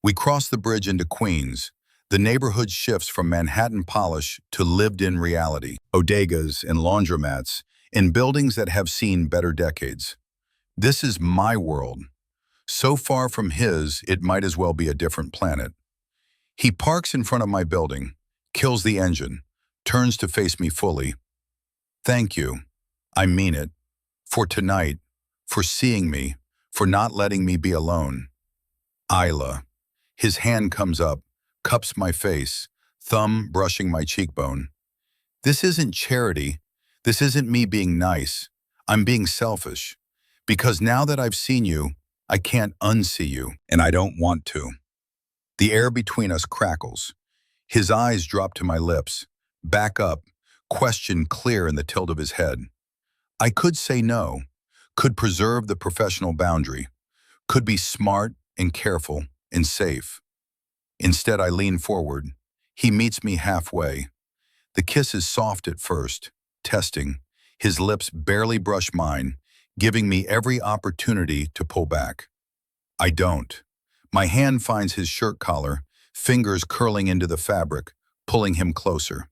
We cross the bridge into Queens. The neighborhood shifts from Manhattan polish to lived-in reality. Bodegas and laundromats in buildings that have seen better decades. This is my world. So far from his, it might as well be a different planet. He parks in front of my building, kills the engine, turns to face me fully. Thank you. I mean it. For tonight, for seeing me, for not letting me be alone. Isla. His hand comes up, cups my face, thumb brushing my cheekbone. This isn't charity. This isn't me being nice. I'm being selfish. Because now that I've seen you, I can't unsee you, and I don't want to. The air between us crackles. His eyes drop to my lips, back up, question clear in the tilt of his head. I could say no, could preserve the professional boundary, could be smart and careful and safe. Instead, I lean forward. He meets me halfway. The kiss is soft at first, testing. His lips barely brush mine, giving me every opportunity to pull back. I don't. My hand finds his shirt collar, fingers curling into the fabric, pulling him closer.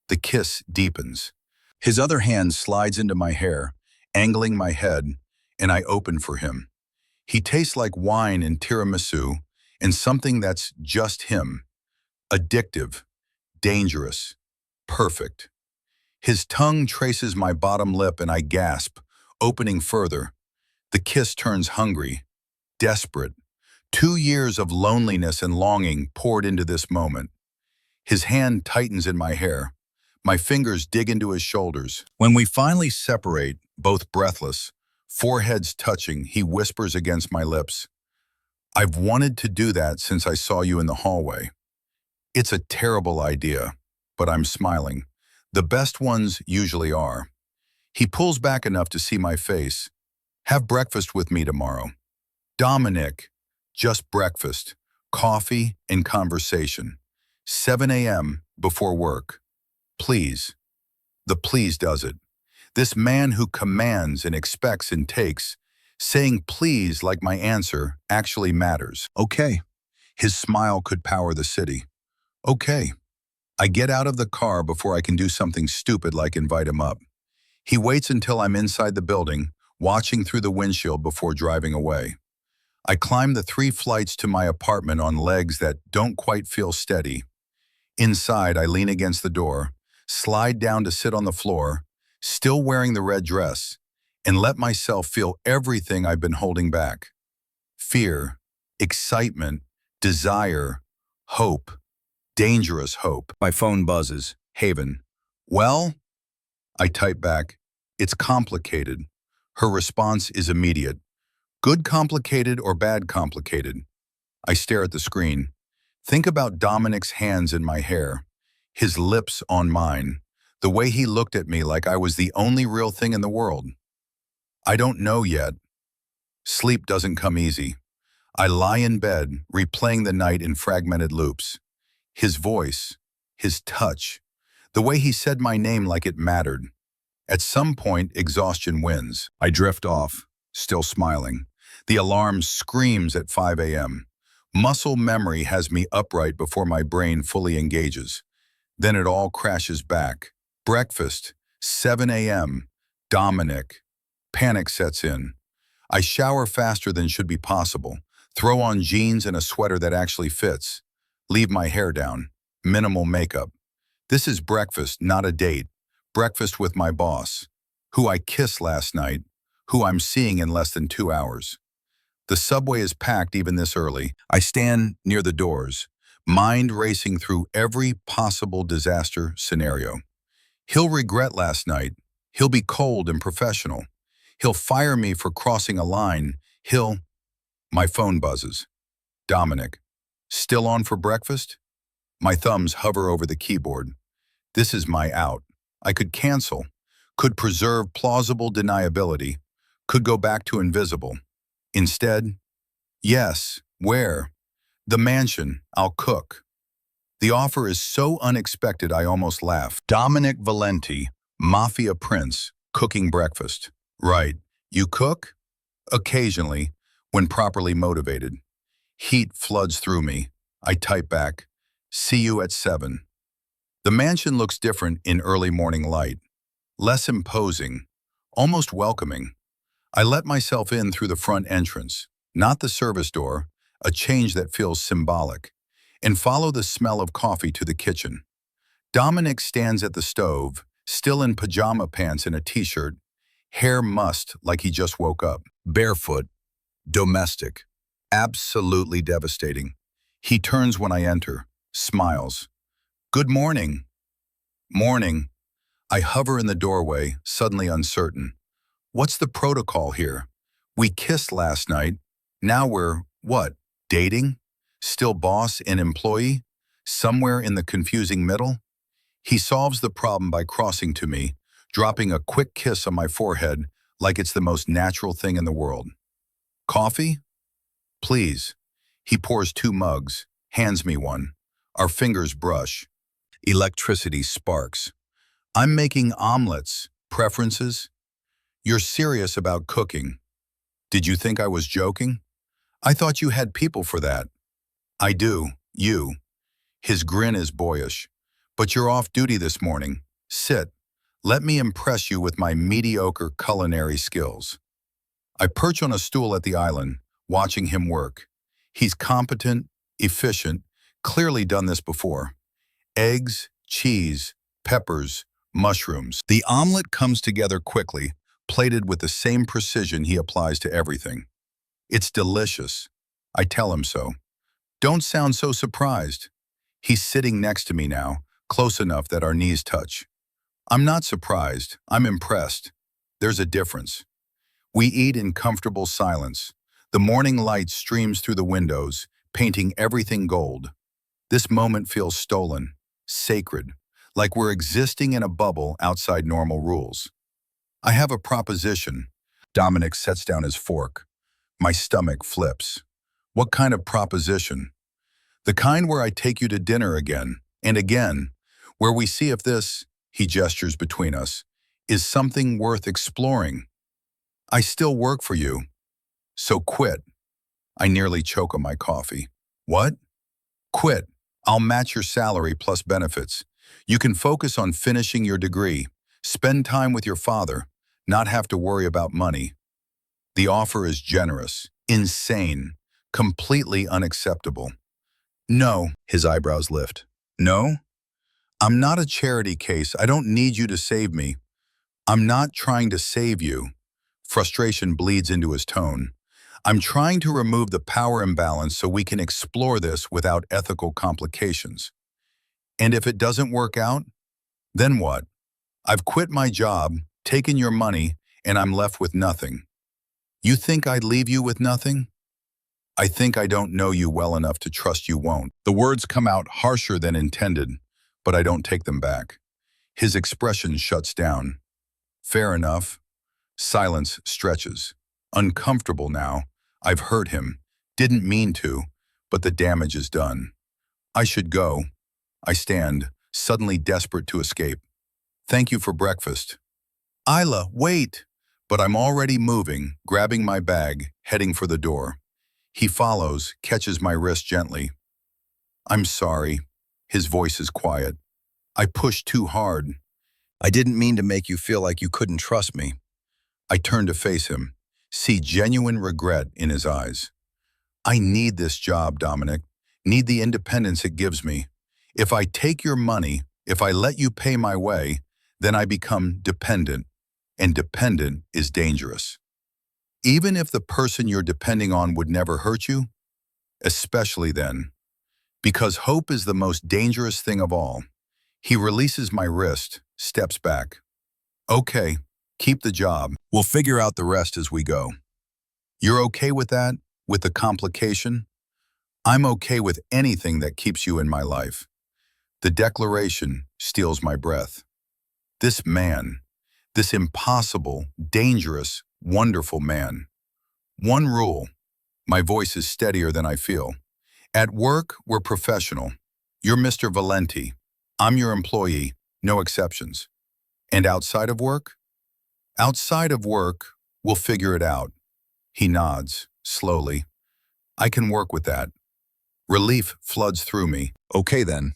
The kiss deepens. His other hand slides into my hair, angling my head, and I open for him. He tastes like wine and tiramisu, and something that's just him. Addictive, dangerous, perfect. His tongue traces my bottom lip and I gasp, opening further. The kiss turns hungry, desperate. 2 years of loneliness and longing poured into this moment. His hand tightens in my hair. My fingers dig into his shoulders. When we finally separate, both breathless, foreheads touching, he whispers against my lips. I've wanted to do that since I saw you in the hallway. It's a terrible idea, but I'm smiling. The best ones usually are. He pulls back enough to see my face. Have breakfast with me tomorrow. Dominic, just breakfast, coffee and conversation. 7 a.m. before work. Please. The please does it. This man who commands and expects and takes, saying please like my answer actually matters. Okay. His smile could power the city. Okay. I get out of the car before I can do something stupid like invite him up. He waits until I'm inside the building, watching through the windshield before driving away. I climb the 3 flights to my apartment on legs that don't quite feel steady. Inside, I lean against the door, slide down to sit on the floor, still wearing the red dress, and let myself feel everything I've been holding back. Fear, excitement, desire, hope, dangerous hope. My phone buzzes. Haven. Well? I type back. It's complicated. Her response is immediate. Good complicated or bad complicated? I stare at the screen. Think about Dominic's hands in my hair, his lips on mine, the way he looked at me like I was the only real thing in the world. I don't know yet. Sleep doesn't come easy. I lie in bed, replaying the night in fragmented loops. His voice, his touch, the way he said my name like it mattered. At some point, exhaustion wins. I drift off, still smiling. The alarm screams at 5 a.m. Muscle memory has me upright before my brain fully engages. Then it all crashes back. Breakfast, 7 a.m. Dominic. Panic sets in. I shower faster than should be possible. Throw on jeans and a sweater that actually fits. Leave my hair down. Minimal makeup. This is breakfast, not a date. Breakfast with my boss, who I kissed last night, who I'm seeing in less than 2 hours. The subway is packed even this early. I stand near the doors, mind racing through every possible disaster scenario. He'll regret last night. He'll be cold and professional. He'll fire me for crossing a line. My phone buzzes. Dominic. Still on for breakfast? My thumbs hover over the keyboard. This is my out. I could cancel, could preserve plausible deniability, could go back to invisible. Instead, yes, where? The mansion, I'll cook. The offer is so unexpected I almost laugh. Dominic Valenti, Mafia Prince, cooking breakfast. Right, you cook? Occasionally, when properly motivated. Heat floods through me. I type back, see you at 7. The mansion looks different in early morning light. Less imposing, almost welcoming. I let myself in through the front entrance, not the service door, a change that feels symbolic, and follow the smell of coffee to the kitchen. Dominic stands at the stove, still in pajama pants and a t-shirt, hair mussed like he just woke up. Barefoot, domestic, absolutely devastating. He turns when I enter, smiles. Good morning. Morning. I hover in the doorway, suddenly uncertain. What's the protocol here? We kissed last night. Now we're, what, dating? Still boss and employee? Somewhere in the confusing middle? He solves the problem by crossing to me, dropping a quick kiss on my forehead like it's the most natural thing in the world. Coffee? Please. He pours 2 mugs, hands me one. Our fingers brush. Electricity sparks. I'm making omelets. Preferences? You're serious about cooking. Did you think I was joking? I thought you had people for that. I do. You. His grin is boyish. But you're off duty this morning. Sit. Let me impress you with my mediocre culinary skills. I perch on a stool at the island, watching him work. He's competent, efficient, clearly done this before. Eggs, cheese, peppers, mushrooms. The omelet comes together quickly, plated with the same precision he applies to everything. It's delicious. I tell him so. Don't sound so surprised. He's sitting next to me now, close enough that our knees touch. I'm not surprised. I'm impressed. There's a difference. We eat in comfortable silence. The morning light streams through the windows, painting everything gold. This moment feels stolen, sacred, like we're existing in a bubble outside normal rules. I have a proposition. Dominic sets down his fork. My stomach flips. What kind of proposition? The kind where I take you to dinner again and again, where we see if this, he gestures between us, is something worth exploring. I still work for you. So quit. I nearly choke on my coffee. What? Quit. I'll match your salary plus benefits. You can focus on finishing your degree, spend time with your father, not have to worry about money. The offer is generous, insane, completely unacceptable. No, his eyebrows lift. No, I'm not a charity case. I don't need you to save me. I'm not trying to save you. Frustration bleeds into his tone. I'm trying to remove the power imbalance so we can explore this without ethical complications. And if it doesn't work out, then what? I've quit my job, taken your money, and I'm left with nothing. You think I'd leave you with nothing? I think I don't know you well enough to trust you won't. The words come out harsher than intended, but I don't take them back. His expression shuts down. Fair enough. Silence stretches. Uncomfortable now. I've hurt him. Didn't mean to, but the damage is done. I should go. I stand, suddenly desperate to escape. Thank you for breakfast. Isla, wait! But I'm already moving, grabbing my bag, heading for the door. He follows, catches my wrist gently. I'm sorry. His voice is quiet. I pushed too hard. I didn't mean to make you feel like you couldn't trust me. I turn to face him, see genuine regret in his eyes. I need this job, Dominic. Need the independence it gives me. If I take your money, if I let you pay my way, then I become dependent, and dependent is dangerous. Even if the person you're depending on would never hurt you, especially then. Because hope is the most dangerous thing of all. He releases my wrist, steps back. Okay, keep the job. We'll figure out the rest as we go. You're okay with that? With the complication? I'm okay with anything that keeps you in my life. The declaration steals my breath. This man, this impossible, dangerous, wonderful man. One rule. My voice is steadier than I feel. At work, we're professional. You're Mr. Valenti. I'm your employee, no exceptions. And outside of work? Outside of work, we'll figure it out. He nods, slowly. I can work with that. Relief floods through me. Okay then.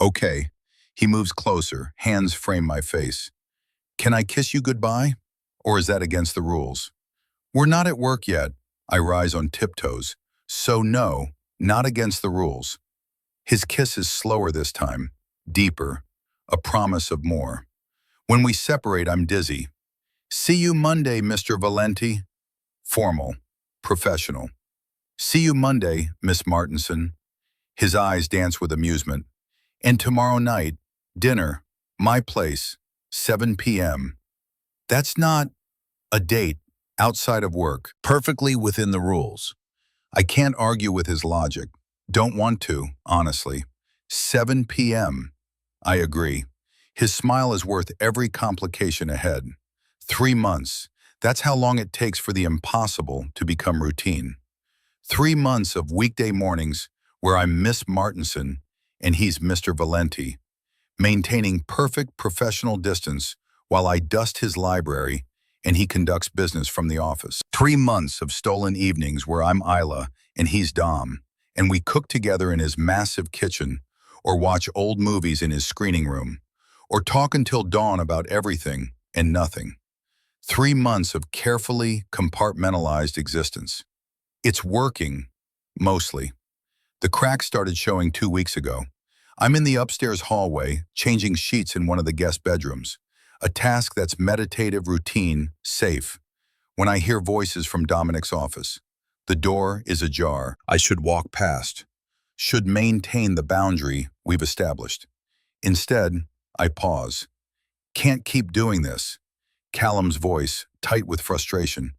Okay. He moves closer, hands frame my face. Can I kiss you goodbye? Or is that against the rules? We're not at work yet. I rise on tiptoes. So no, not against the rules. His kiss is slower this time, deeper, a promise of more. When we separate, I'm dizzy. See you Monday, Mr. Valenti. Formal, professional. See you Monday, Miss Martinson. His eyes dance with amusement. And tomorrow night, dinner, my place, 7 p.m. That's not a date outside of work, perfectly within the rules. I can't argue with his logic. Don't want to, honestly. 7 p.m. I agree. His smile is worth every complication ahead. 3 months. That's how long it takes for the impossible to become routine. 3 months of weekday mornings where I'm Miss Martinson and he's Mr. Valenti, maintaining perfect professional distance while I dust his library and he conducts business from the office. 3 months of stolen evenings where I'm Isla and he's Dom, and we cook together in his massive kitchen, or watch old movies in his screening room, or talk until dawn about everything and nothing. 3 months of carefully compartmentalized existence. It's working, mostly. The cracks started showing 2 weeks ago. I'm in the upstairs hallway, changing sheets in one of the guest bedrooms, a task that's meditative, routine, safe, when I hear voices from Dominic's office. The door is ajar. I should walk past, should maintain the boundary we've established. Instead, I pause. Can't keep doing this. Callum's voice, tight with frustration.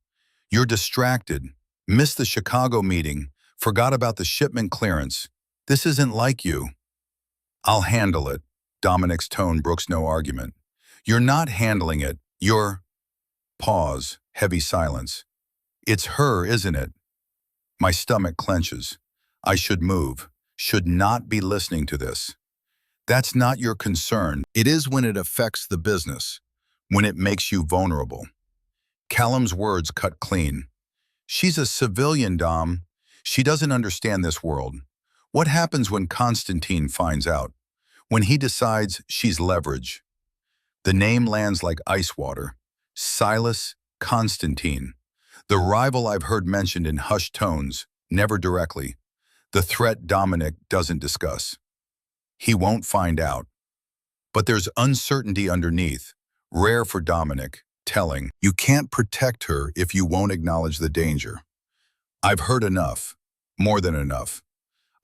You're distracted. Missed the Chicago meeting. Forgot about the shipment clearance. This isn't like you. I'll handle it. Dominic's tone brooks no argument. You're not handling it. You're... Pause. Heavy silence. It's her, isn't it? My stomach clenches. I should move. Should not be listening to this. That's not your concern. It is when it affects the business, when it makes you vulnerable. Callum's words cut clean. She's a civilian, Dom. She doesn't understand this world. What happens when Constantine finds out? When he decides she's leverage? The name lands like ice water. Silas Constantine. The rival I've heard mentioned in hushed tones, never directly. The threat Dominic doesn't discuss. He won't find out. But there's uncertainty underneath, rare for Dominic, telling, you can't protect her if you won't acknowledge the danger. I've heard enough, more than enough.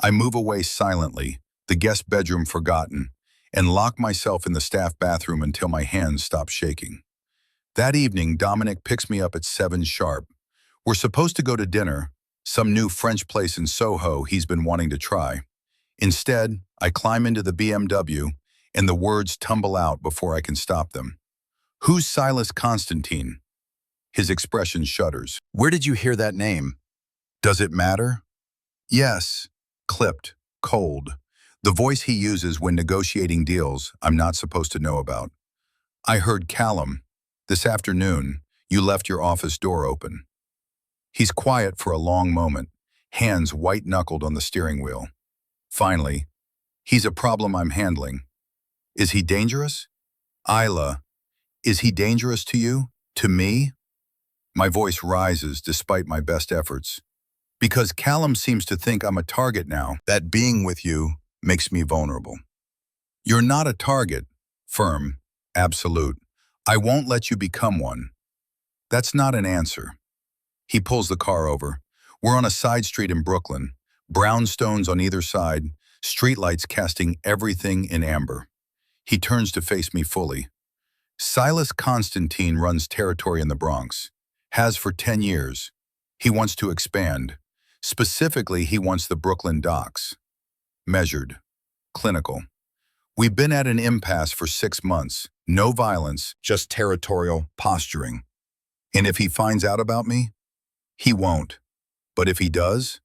I move away silently, the guest bedroom forgotten, and lock myself in the staff bathroom until my hands stop shaking. That evening, Dominic picks me up at 7 sharp. We're supposed to go to dinner, some new French place in Soho he's been wanting to try. Instead, I climb into the BMW, and the words tumble out before I can stop them. Who's Silas Constantine? His expression shudders. Where did you hear that name? Does it matter? Yes. Clipped, cold. The voice he uses when negotiating deals I'm not supposed to know about. I heard Callum. This afternoon, you left your office door open. He's quiet for a long moment, hands white-knuckled on the steering wheel. Finally, he's a problem I'm handling. Is he dangerous? Isla, is he dangerous to you? To me? My voice rises despite my best efforts. Because Callum seems to think I'm a target now, that being with you makes me vulnerable. You're not a target. Firm. Absolute. I won't let you become one. That's not an answer. He pulls the car over. We're on a side street in Brooklyn. Brownstones on either side, streetlights casting everything in amber. He turns to face me fully. Silas Constantine runs territory in the Bronx. Has for 10 years. He wants to expand. Specifically, he wants the Brooklyn docks. Measured. Clinical. We've been at an impasse for 6 months. No violence, just territorial posturing. And if he finds out about me? He won't. But if he does?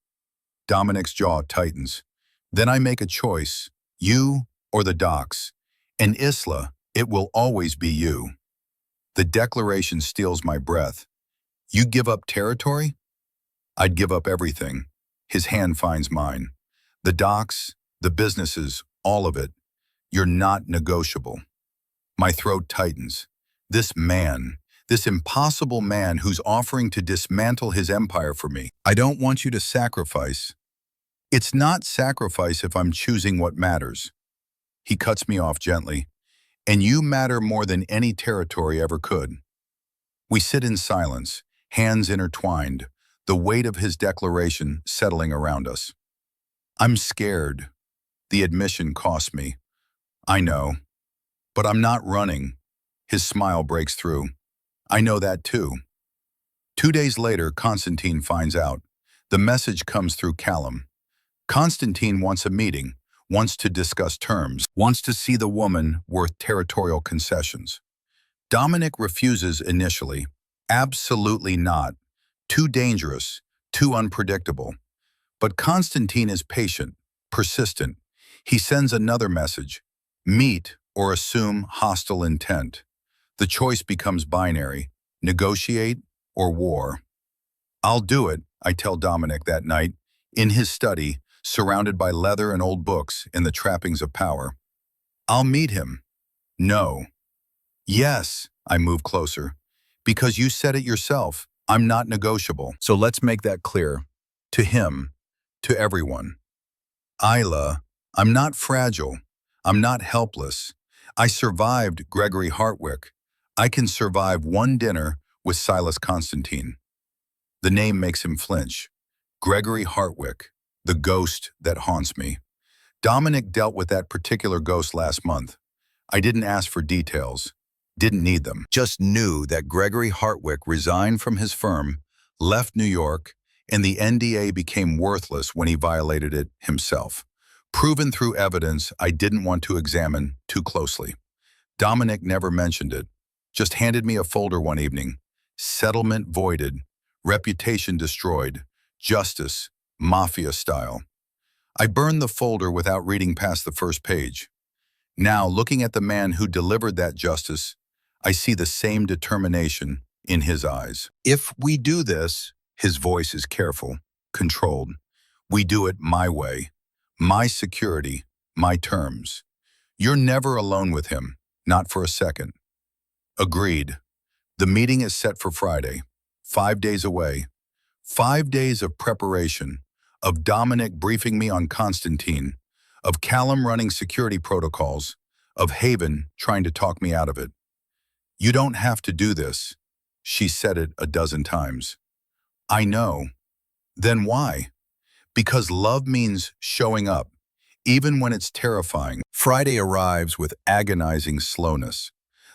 Dominic's jaw tightens. Then I make a choice. You or the docks. And Isla, it will always be you. The declaration steals my breath. You give up territory? I'd give up everything. His hand finds mine. The docks, the businesses, all of it. You're not negotiable. My throat tightens. This man, this impossible man who's offering to dismantle his empire for me. I don't want you to sacrifice. It's not sacrifice if I'm choosing what matters. He cuts me off gently. And you matter more than any territory ever could. We sit in silence, hands intertwined, the weight of his declaration settling around us. I'm scared. The admission cost me. I know. But I'm not running. His smile breaks through. I know that too. 2 days later, Constantine finds out. The message comes through Callum. Constantine wants a meeting, wants to discuss terms, wants to see the woman worth territorial concessions. Dominic refuses initially. Absolutely not. Too dangerous, too unpredictable. But Constantine is patient, persistent. He sends another message. Meet or assume hostile intent. The choice becomes binary. Negotiate or war. I'll do it, I tell Dominic that night, in his study, surrounded by leather and old books and the trappings of power. I'll meet him. No. Yes, I move closer. Because you said it yourself, I'm not negotiable. So let's make that clear. To him, to everyone. Isla, I'm not fragile. I'm not helpless. I survived Gregory Hartwick. I can survive one dinner with Silas Constantine. The name makes him flinch. Gregory Hartwick, the ghost that haunts me. Dominic dealt with that particular ghost last month. I didn't ask for details. Didn't need them. Just knew that Gregory Hartwick resigned from his firm, left New York, and the NDA became worthless when he violated it himself. Proven through evidence I didn't want to examine too closely. Dominic never mentioned it. Just handed me a folder one evening. Settlement voided. Reputation destroyed. Justice. Mafia style. I burned the folder without reading past the first page. Now, looking at the man who delivered that justice, I see the same determination in his eyes. If we do this, his voice is careful, controlled. We do it my way. My security, my terms. You're never alone with him, not for a second. Agreed. The meeting is set for Friday, 5 days away. 5 days of preparation, of Dominic briefing me on Constantine, of Callum running security protocols, of Haven trying to talk me out of it. You don't have to do this. She said it a dozen times. I know. Then why? Because love means showing up, even when it's terrifying. Friday arrives with agonizing slowness.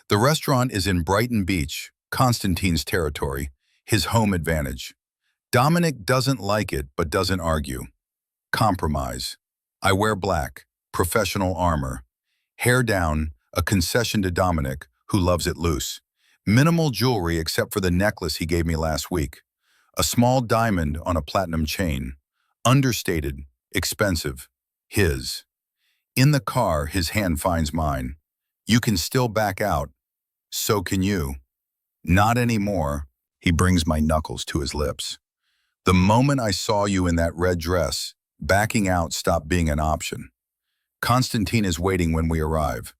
The restaurant is in Brighton Beach, Constantine's territory, his home advantage. Dominic doesn't like it but doesn't argue. Compromise. I wear black, professional armor. Hair down, a concession to Dominic, who loves it loose. Minimal jewelry except for the necklace he gave me last week. A small diamond on a platinum chain. Understated, expensive, his. In the car, his hand finds mine. You can still back out. So can you. Not anymore. He brings my knuckles to his lips. The moment I saw you in that red dress, backing out stopped being an option. Constantine is waiting when we arrive.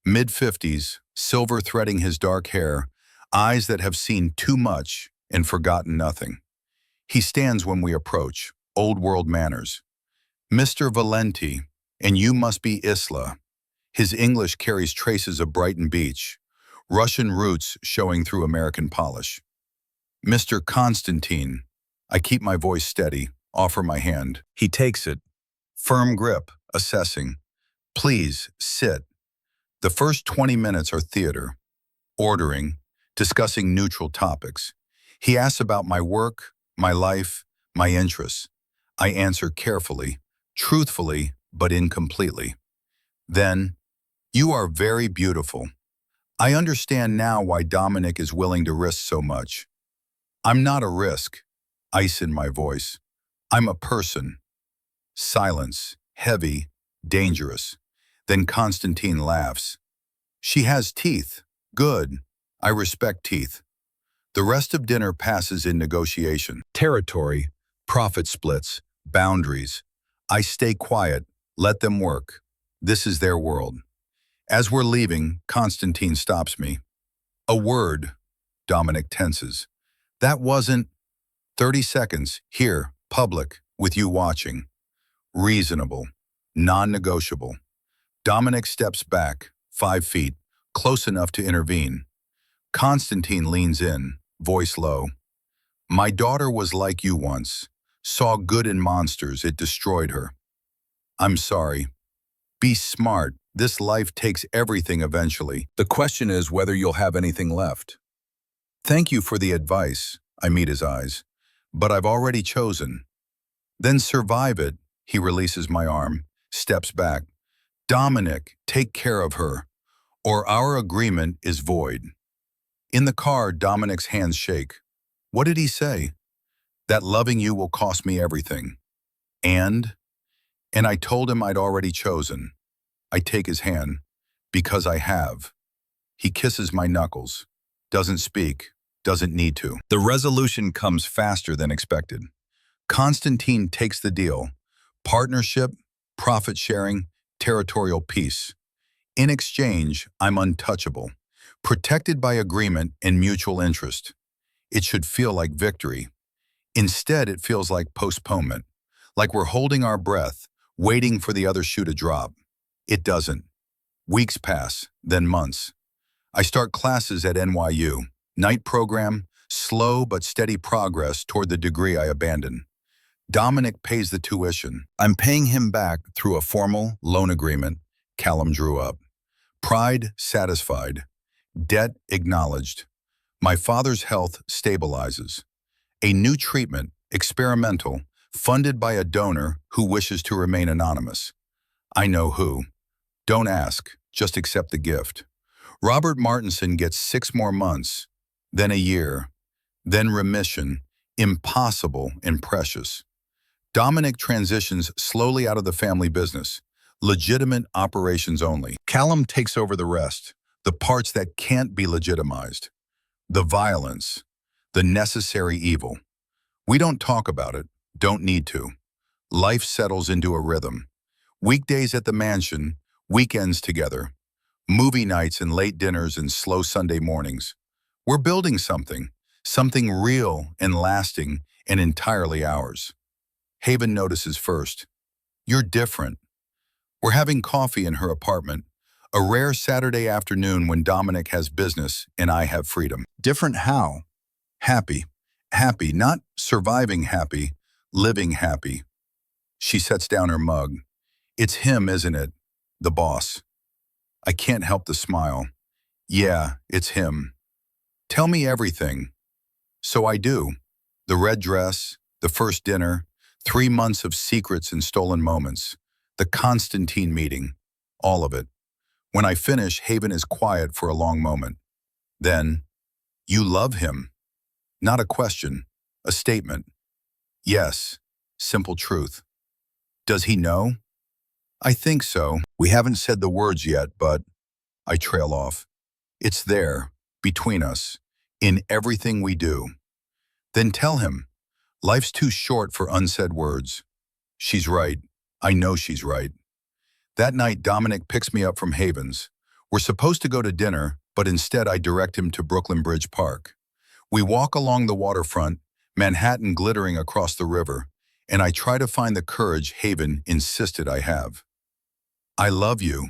Mid-50s, silver threading his dark hair, eyes that have seen too much and forgotten nothing. He stands when we approach, old world manners. Mr. Valenti, and you must be Isla. His English carries traces of Brighton Beach, Russian roots showing through American polish. Mr. Constantine, I keep my voice steady, offer my hand. He takes it. Firm grip, assessing. Please, sit. The first 20 minutes are theater. Ordering, discussing neutral topics. He asks about my work, my life, my interests. I answer carefully, truthfully, but incompletely. Then, you are very beautiful. I understand now why Dominic is willing to risk so much. I'm not a risk. Ice in my voice. I'm a person. Silence, heavy, dangerous. Then Constantine laughs. She has teeth. Good. I respect teeth. The rest of dinner passes in negotiation. Territory, profit splits, boundaries. I stay quiet, let them work. This is their world. As we're leaving, Constantine stops me. A word. Dominic tenses. That wasn't 30 seconds, here, public, with you watching. Reasonable. Non-negotiable. Dominic steps back, 5 feet, close enough to intervene. Constantine leans in, voice low. My daughter was like you once. Saw good in monsters, it destroyed her. I'm sorry. Be smart. This life takes everything eventually. The question is whether you'll have anything left. Thank you for the advice. I meet his eyes. But I've already chosen. Then survive it. He releases my arm, steps back. Dominic, take care of her, or our agreement is void. In the car, Dominic's hands shake. What did he say? That loving you will cost me everything. And I told him I'd already chosen. I take his hand, because I have. He kisses my knuckles, doesn't speak, doesn't need to. The resolution comes faster than expected. Constantine takes the deal. Partnership, profit sharing, territorial peace. In exchange, I'm untouchable, protected by agreement and mutual interest. It should feel like victory. Instead, it feels like postponement, like we're holding our breath, waiting for the other shoe to drop. It doesn't. Weeks pass, then months. I start classes at NYU. Night program, slow but steady progress toward the degree I abandoned. Dominic pays the tuition. I'm paying him back through a formal loan agreement Callum drew up. Pride satisfied. Debt acknowledged. My father's health stabilizes. A new treatment, experimental, funded by a donor who wishes to remain anonymous. I know who. Don't ask, just accept the gift. Robert Martinson gets 6 more months, then a year, then remission, impossible and precious. Dominic transitions slowly out of the family business, legitimate operations only. Callum takes over the rest, the parts that can't be legitimized. The violence, the necessary evil. We don't talk about it, don't need to. Life settles into a rhythm. Weekdays at the mansion, weekends together. Movie nights and late dinners and slow Sunday mornings. We're building something real and lasting and entirely ours. Haven notices first. You're different. We're having coffee in her apartment, a rare Saturday afternoon when Dominic has business and I have freedom. Different how? Happy. Happy, not surviving happy, living happy. She sets down her mug. It's him, isn't it? The boss. I can't help the smile. Yeah, it's him. Tell me everything. So I do. The red dress, the first dinner, 3 months of secrets and stolen moments, the Constantine meeting, all of it. When I finish, Haven is quiet for a long moment. Then, you love him. Not a question, a statement. Yes, simple truth. Does he know? I think so. We haven't said the words yet, but I trail off. It's there, between us, in everything we do. Then tell him, life's too short for unsaid words. She's right. I know she's right. That night, Dominic picks me up from Havens. We're supposed to go to dinner, but instead I direct him to Brooklyn Bridge Park. We walk along the waterfront, Manhattan glittering across the river, and I try to find the courage Haven insisted I have. I love you.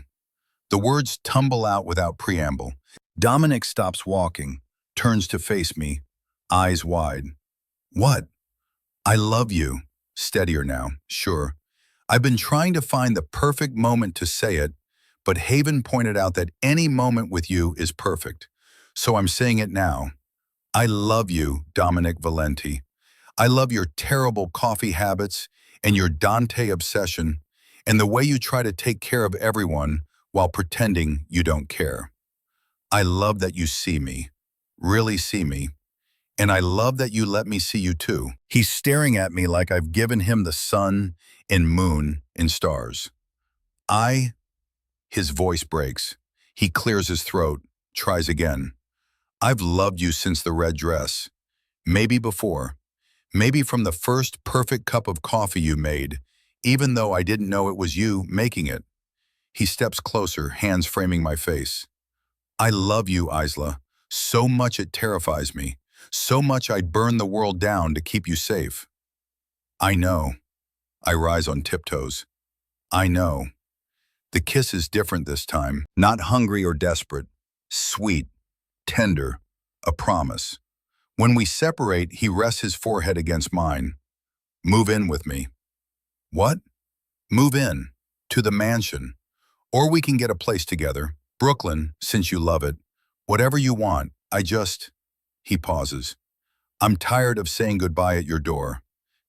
The words tumble out without preamble. Dominic stops walking, turns to face me, eyes wide. What? I love you. Steadier now, sure. I've been trying to find the perfect moment to say it, but Haven pointed out that any moment with you is perfect. So I'm saying it now. I love you, Dominic Valenti. I love your terrible coffee habits and your Dante obsession and the way you try to take care of everyone while pretending you don't care. I love that you see me, really see me, and I love that you let me see you too. He's staring at me like I've given him the sun and moon and stars. His voice breaks. He clears his throat, tries again. I've loved you since the red dress. Maybe before. Maybe from the first perfect cup of coffee you made, even though I didn't know it was you making it. He steps closer, hands framing my face. I love you, Isla. So much it terrifies me. So much I'd burn the world down to keep you safe. I know. I rise on tiptoes. I know. The kiss is different this time. Not hungry or desperate. Sweet. Tender. A promise. When we separate, he rests his forehead against mine. Move in with me. What? Move in. To the mansion. Or we can get a place together. Brooklyn, since you love it. Whatever you want. He pauses. I'm tired of saying goodbye at your door.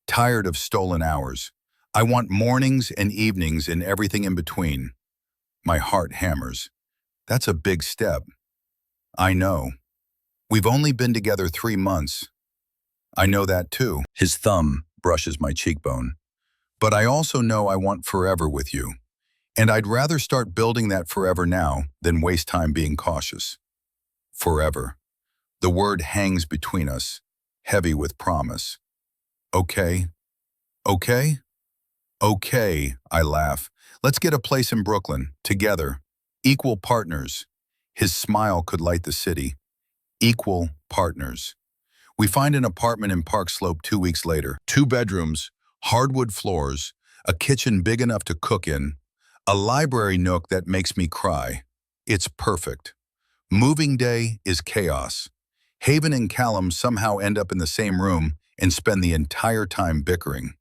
Tired of stolen hours. I want mornings and evenings and everything in between. My heart hammers. That's a big step. I know. We've only been together 3 months. I know that too. His thumb brushes my cheekbone. But I also know I want forever with you. And I'd rather start building that forever now than waste time being cautious. Forever. The word hangs between us, heavy with promise. Okay? Okay? Okay, I laugh. Let's get a place in Brooklyn, together. Equal partners. His smile could light the city. Equal partners. We find an apartment in Park Slope 2 weeks later. 2 bedrooms, hardwood floors, a kitchen big enough to cook in, a library nook that makes me cry. It's perfect. Moving day is chaos. Haven and Callum somehow end up in the same room and spend the entire time bickering.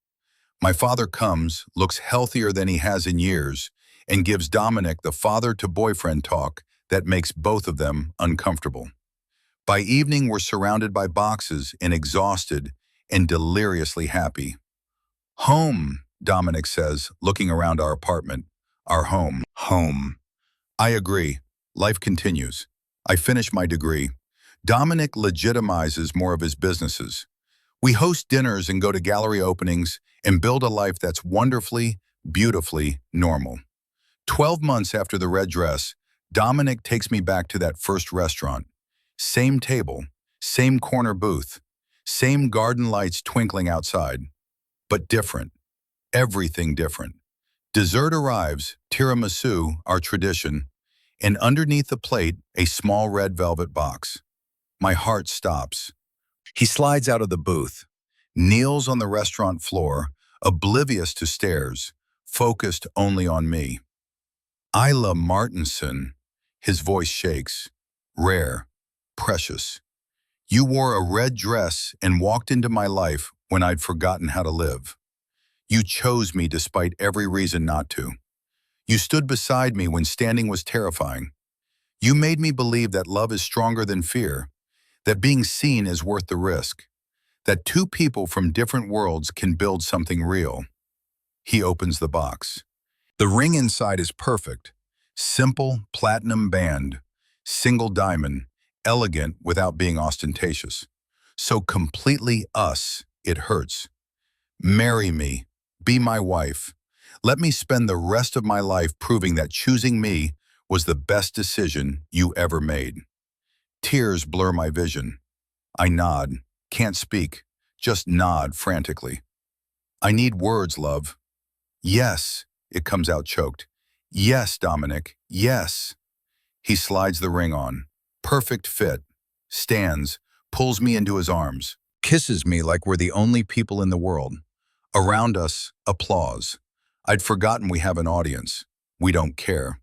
My father comes, looks healthier than he has in years, and gives Dominic the father-to-boyfriend talk that makes both of them uncomfortable. By evening, we're surrounded by boxes and exhausted and deliriously happy. Home, Dominic says, looking around our apartment. Our home. Home. I agree. Life continues. I finish my degree. Dominic legitimizes more of his businesses. We host dinners and go to gallery openings and build a life that's wonderfully, beautifully normal. 12 months after the red dress, Dominic takes me back to that first restaurant. Same table, same corner booth, same garden lights twinkling outside. But different. Everything different. Dessert arrives, tiramisu, our tradition, and underneath the plate, a small red velvet box. My heart stops. He slides out of the booth, kneels on the restaurant floor, oblivious to stares, focused only on me. Isla Martinson, his voice shakes. Rare, precious. You wore a red dress and walked into my life when I'd forgotten how to live. You chose me despite every reason not to. You stood beside me when standing was terrifying. You made me believe that love is stronger than fear, that being seen is worth the risk, that two people from different worlds can build something real. He opens the box. The ring inside is perfect. Simple, platinum band, single diamond, elegant without being ostentatious. So completely us, it hurts. Marry me. Be my wife. Let me spend the rest of my life proving that choosing me was the best decision you ever made. Tears blur my vision. I nod, can't speak, just nod frantically. I need words, love. Yes, it comes out choked. Yes, Dominic, yes. He slides the ring on. Perfect fit. Stands, pulls me into his arms, kisses me like we're the only people in the world. Around us, applause. I'd forgotten we have an audience. We don't care.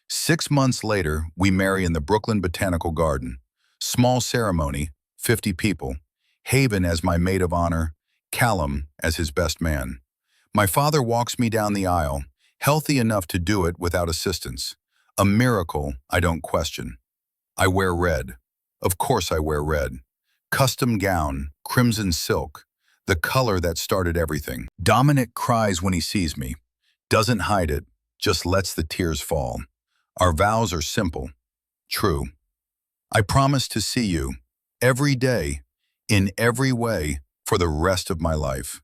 6 months later, we marry in the Brooklyn Botanical Garden. Small ceremony, 50 people. Haven as my maid of honor, Callum as his best man. My father walks me down the aisle, healthy enough to do it without assistance. A miracle I don't question. I wear red. Of course I wear red. Custom gown, crimson silk, the color that started everything. Dominic cries when he sees me. Doesn't hide it, just lets the tears fall. Our vows are simple, true. I promise to see you, every day, in every way, for the rest of my life.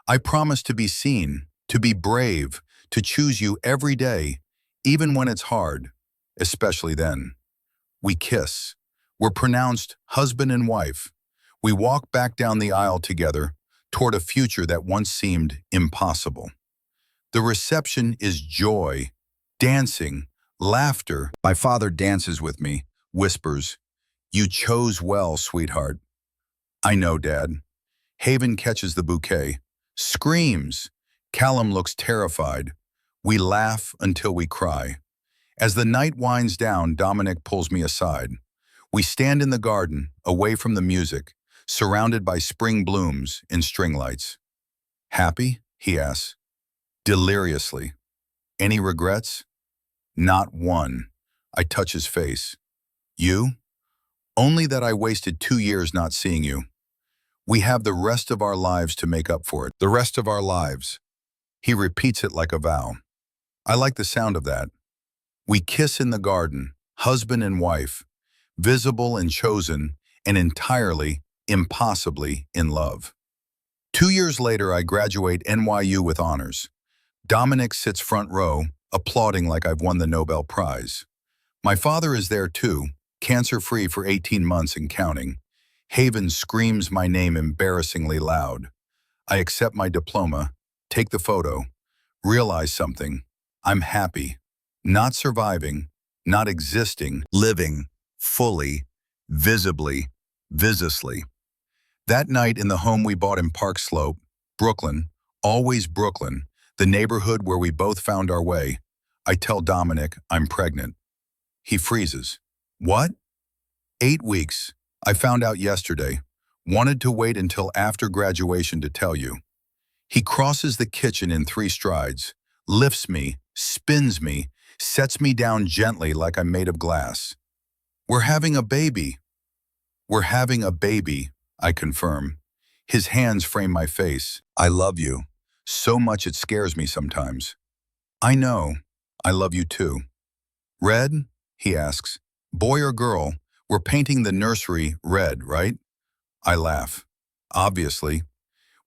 I promise to be seen, to be brave, to choose you every day, even when it's hard, especially then. We kiss. We're pronounced husband and wife. We walk back down the aisle together toward a future that once seemed impossible. The reception is joy, dancing, laughter. My father dances with me, whispers, "You chose well, sweetheart." I know, Dad. Haven catches the bouquet, screams. Callum looks terrified. We laugh until we cry. As the night winds down, Dominic pulls me aside. We stand in the garden, away from the music, surrounded by spring blooms and string lights. Happy? He asks. Deliriously. Any regrets? Not one. I touch his face. You? Only that I wasted 2 years not seeing you. We have the rest of our lives to make up for it. The rest of our lives. He repeats it like a vow. I like the sound of that. We kiss in the garden, husband and wife, visible and chosen, and entirely, impossibly in love. 2 years later, I graduate NYU with honors. Dominic sits front row, applauding like I've won the Nobel Prize. My father is there too, cancer-free for 18 months and counting. Haven screams my name embarrassingly loud. I accept my diploma, take the photo, realize something. I'm happy. Not surviving, not existing, living, fully, visibly, visibly. That night in the home we bought in Park Slope, Brooklyn, always Brooklyn, the neighborhood where we both found our way, I tell Dominic I'm pregnant. He freezes. What? 8 weeks. I found out yesterday. Wanted to wait until after graduation to tell you. He crosses the kitchen in 3 strides, lifts me, spins me, sets me down gently like I'm made of glass. We're having a baby. We're having a baby, I confirm. His hands frame my face. I love you. So much it scares me sometimes. I know. I love you too. Red? He asks. Boy or girl? We're painting the nursery red, right? I laugh. Obviously.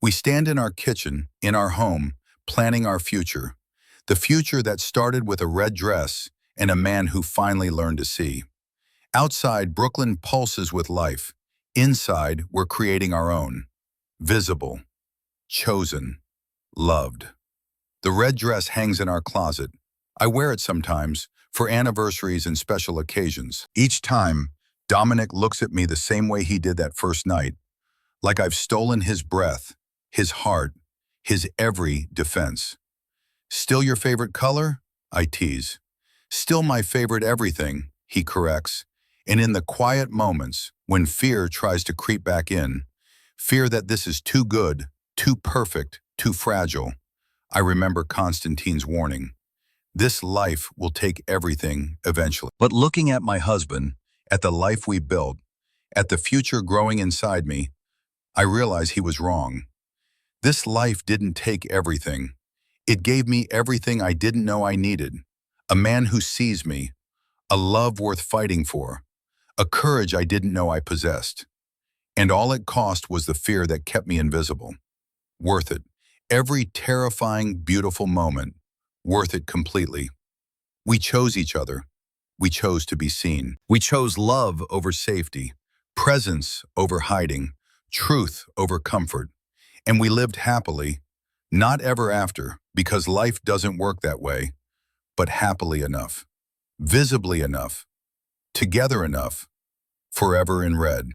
We stand in our kitchen, in our home, planning our future. The future that started with a red dress and a man who finally learned to see. Outside, Brooklyn pulses with life. Inside, we're creating our own. Visible. Chosen. Loved. The red dress hangs in our closet. I wear it sometimes, for anniversaries and special occasions. Each time, Dominic looks at me the same way he did that first night, like I've stolen his breath, his heart, his every defense. Still your favorite color? I tease. Still my favorite everything, he corrects. And in the quiet moments, when fear tries to creep back in, fear that this is too good, too perfect, too fragile, I remember Constantine's warning. This life will take everything eventually. But looking at my husband, at the life we built, at the future growing inside me, I realize he was wrong. This life didn't take everything. It gave me everything I didn't know I needed. A man who sees me, a love worth fighting for, a courage I didn't know I possessed. And all it cost was the fear that kept me invisible. Worth it. Every terrifying, beautiful moment, worth it completely. We chose each other. We chose to be seen. We chose love over safety, presence over hiding, truth over comfort. And we lived happily, not ever after, because life doesn't work that way, but happily enough, visibly enough, together enough, forever in red.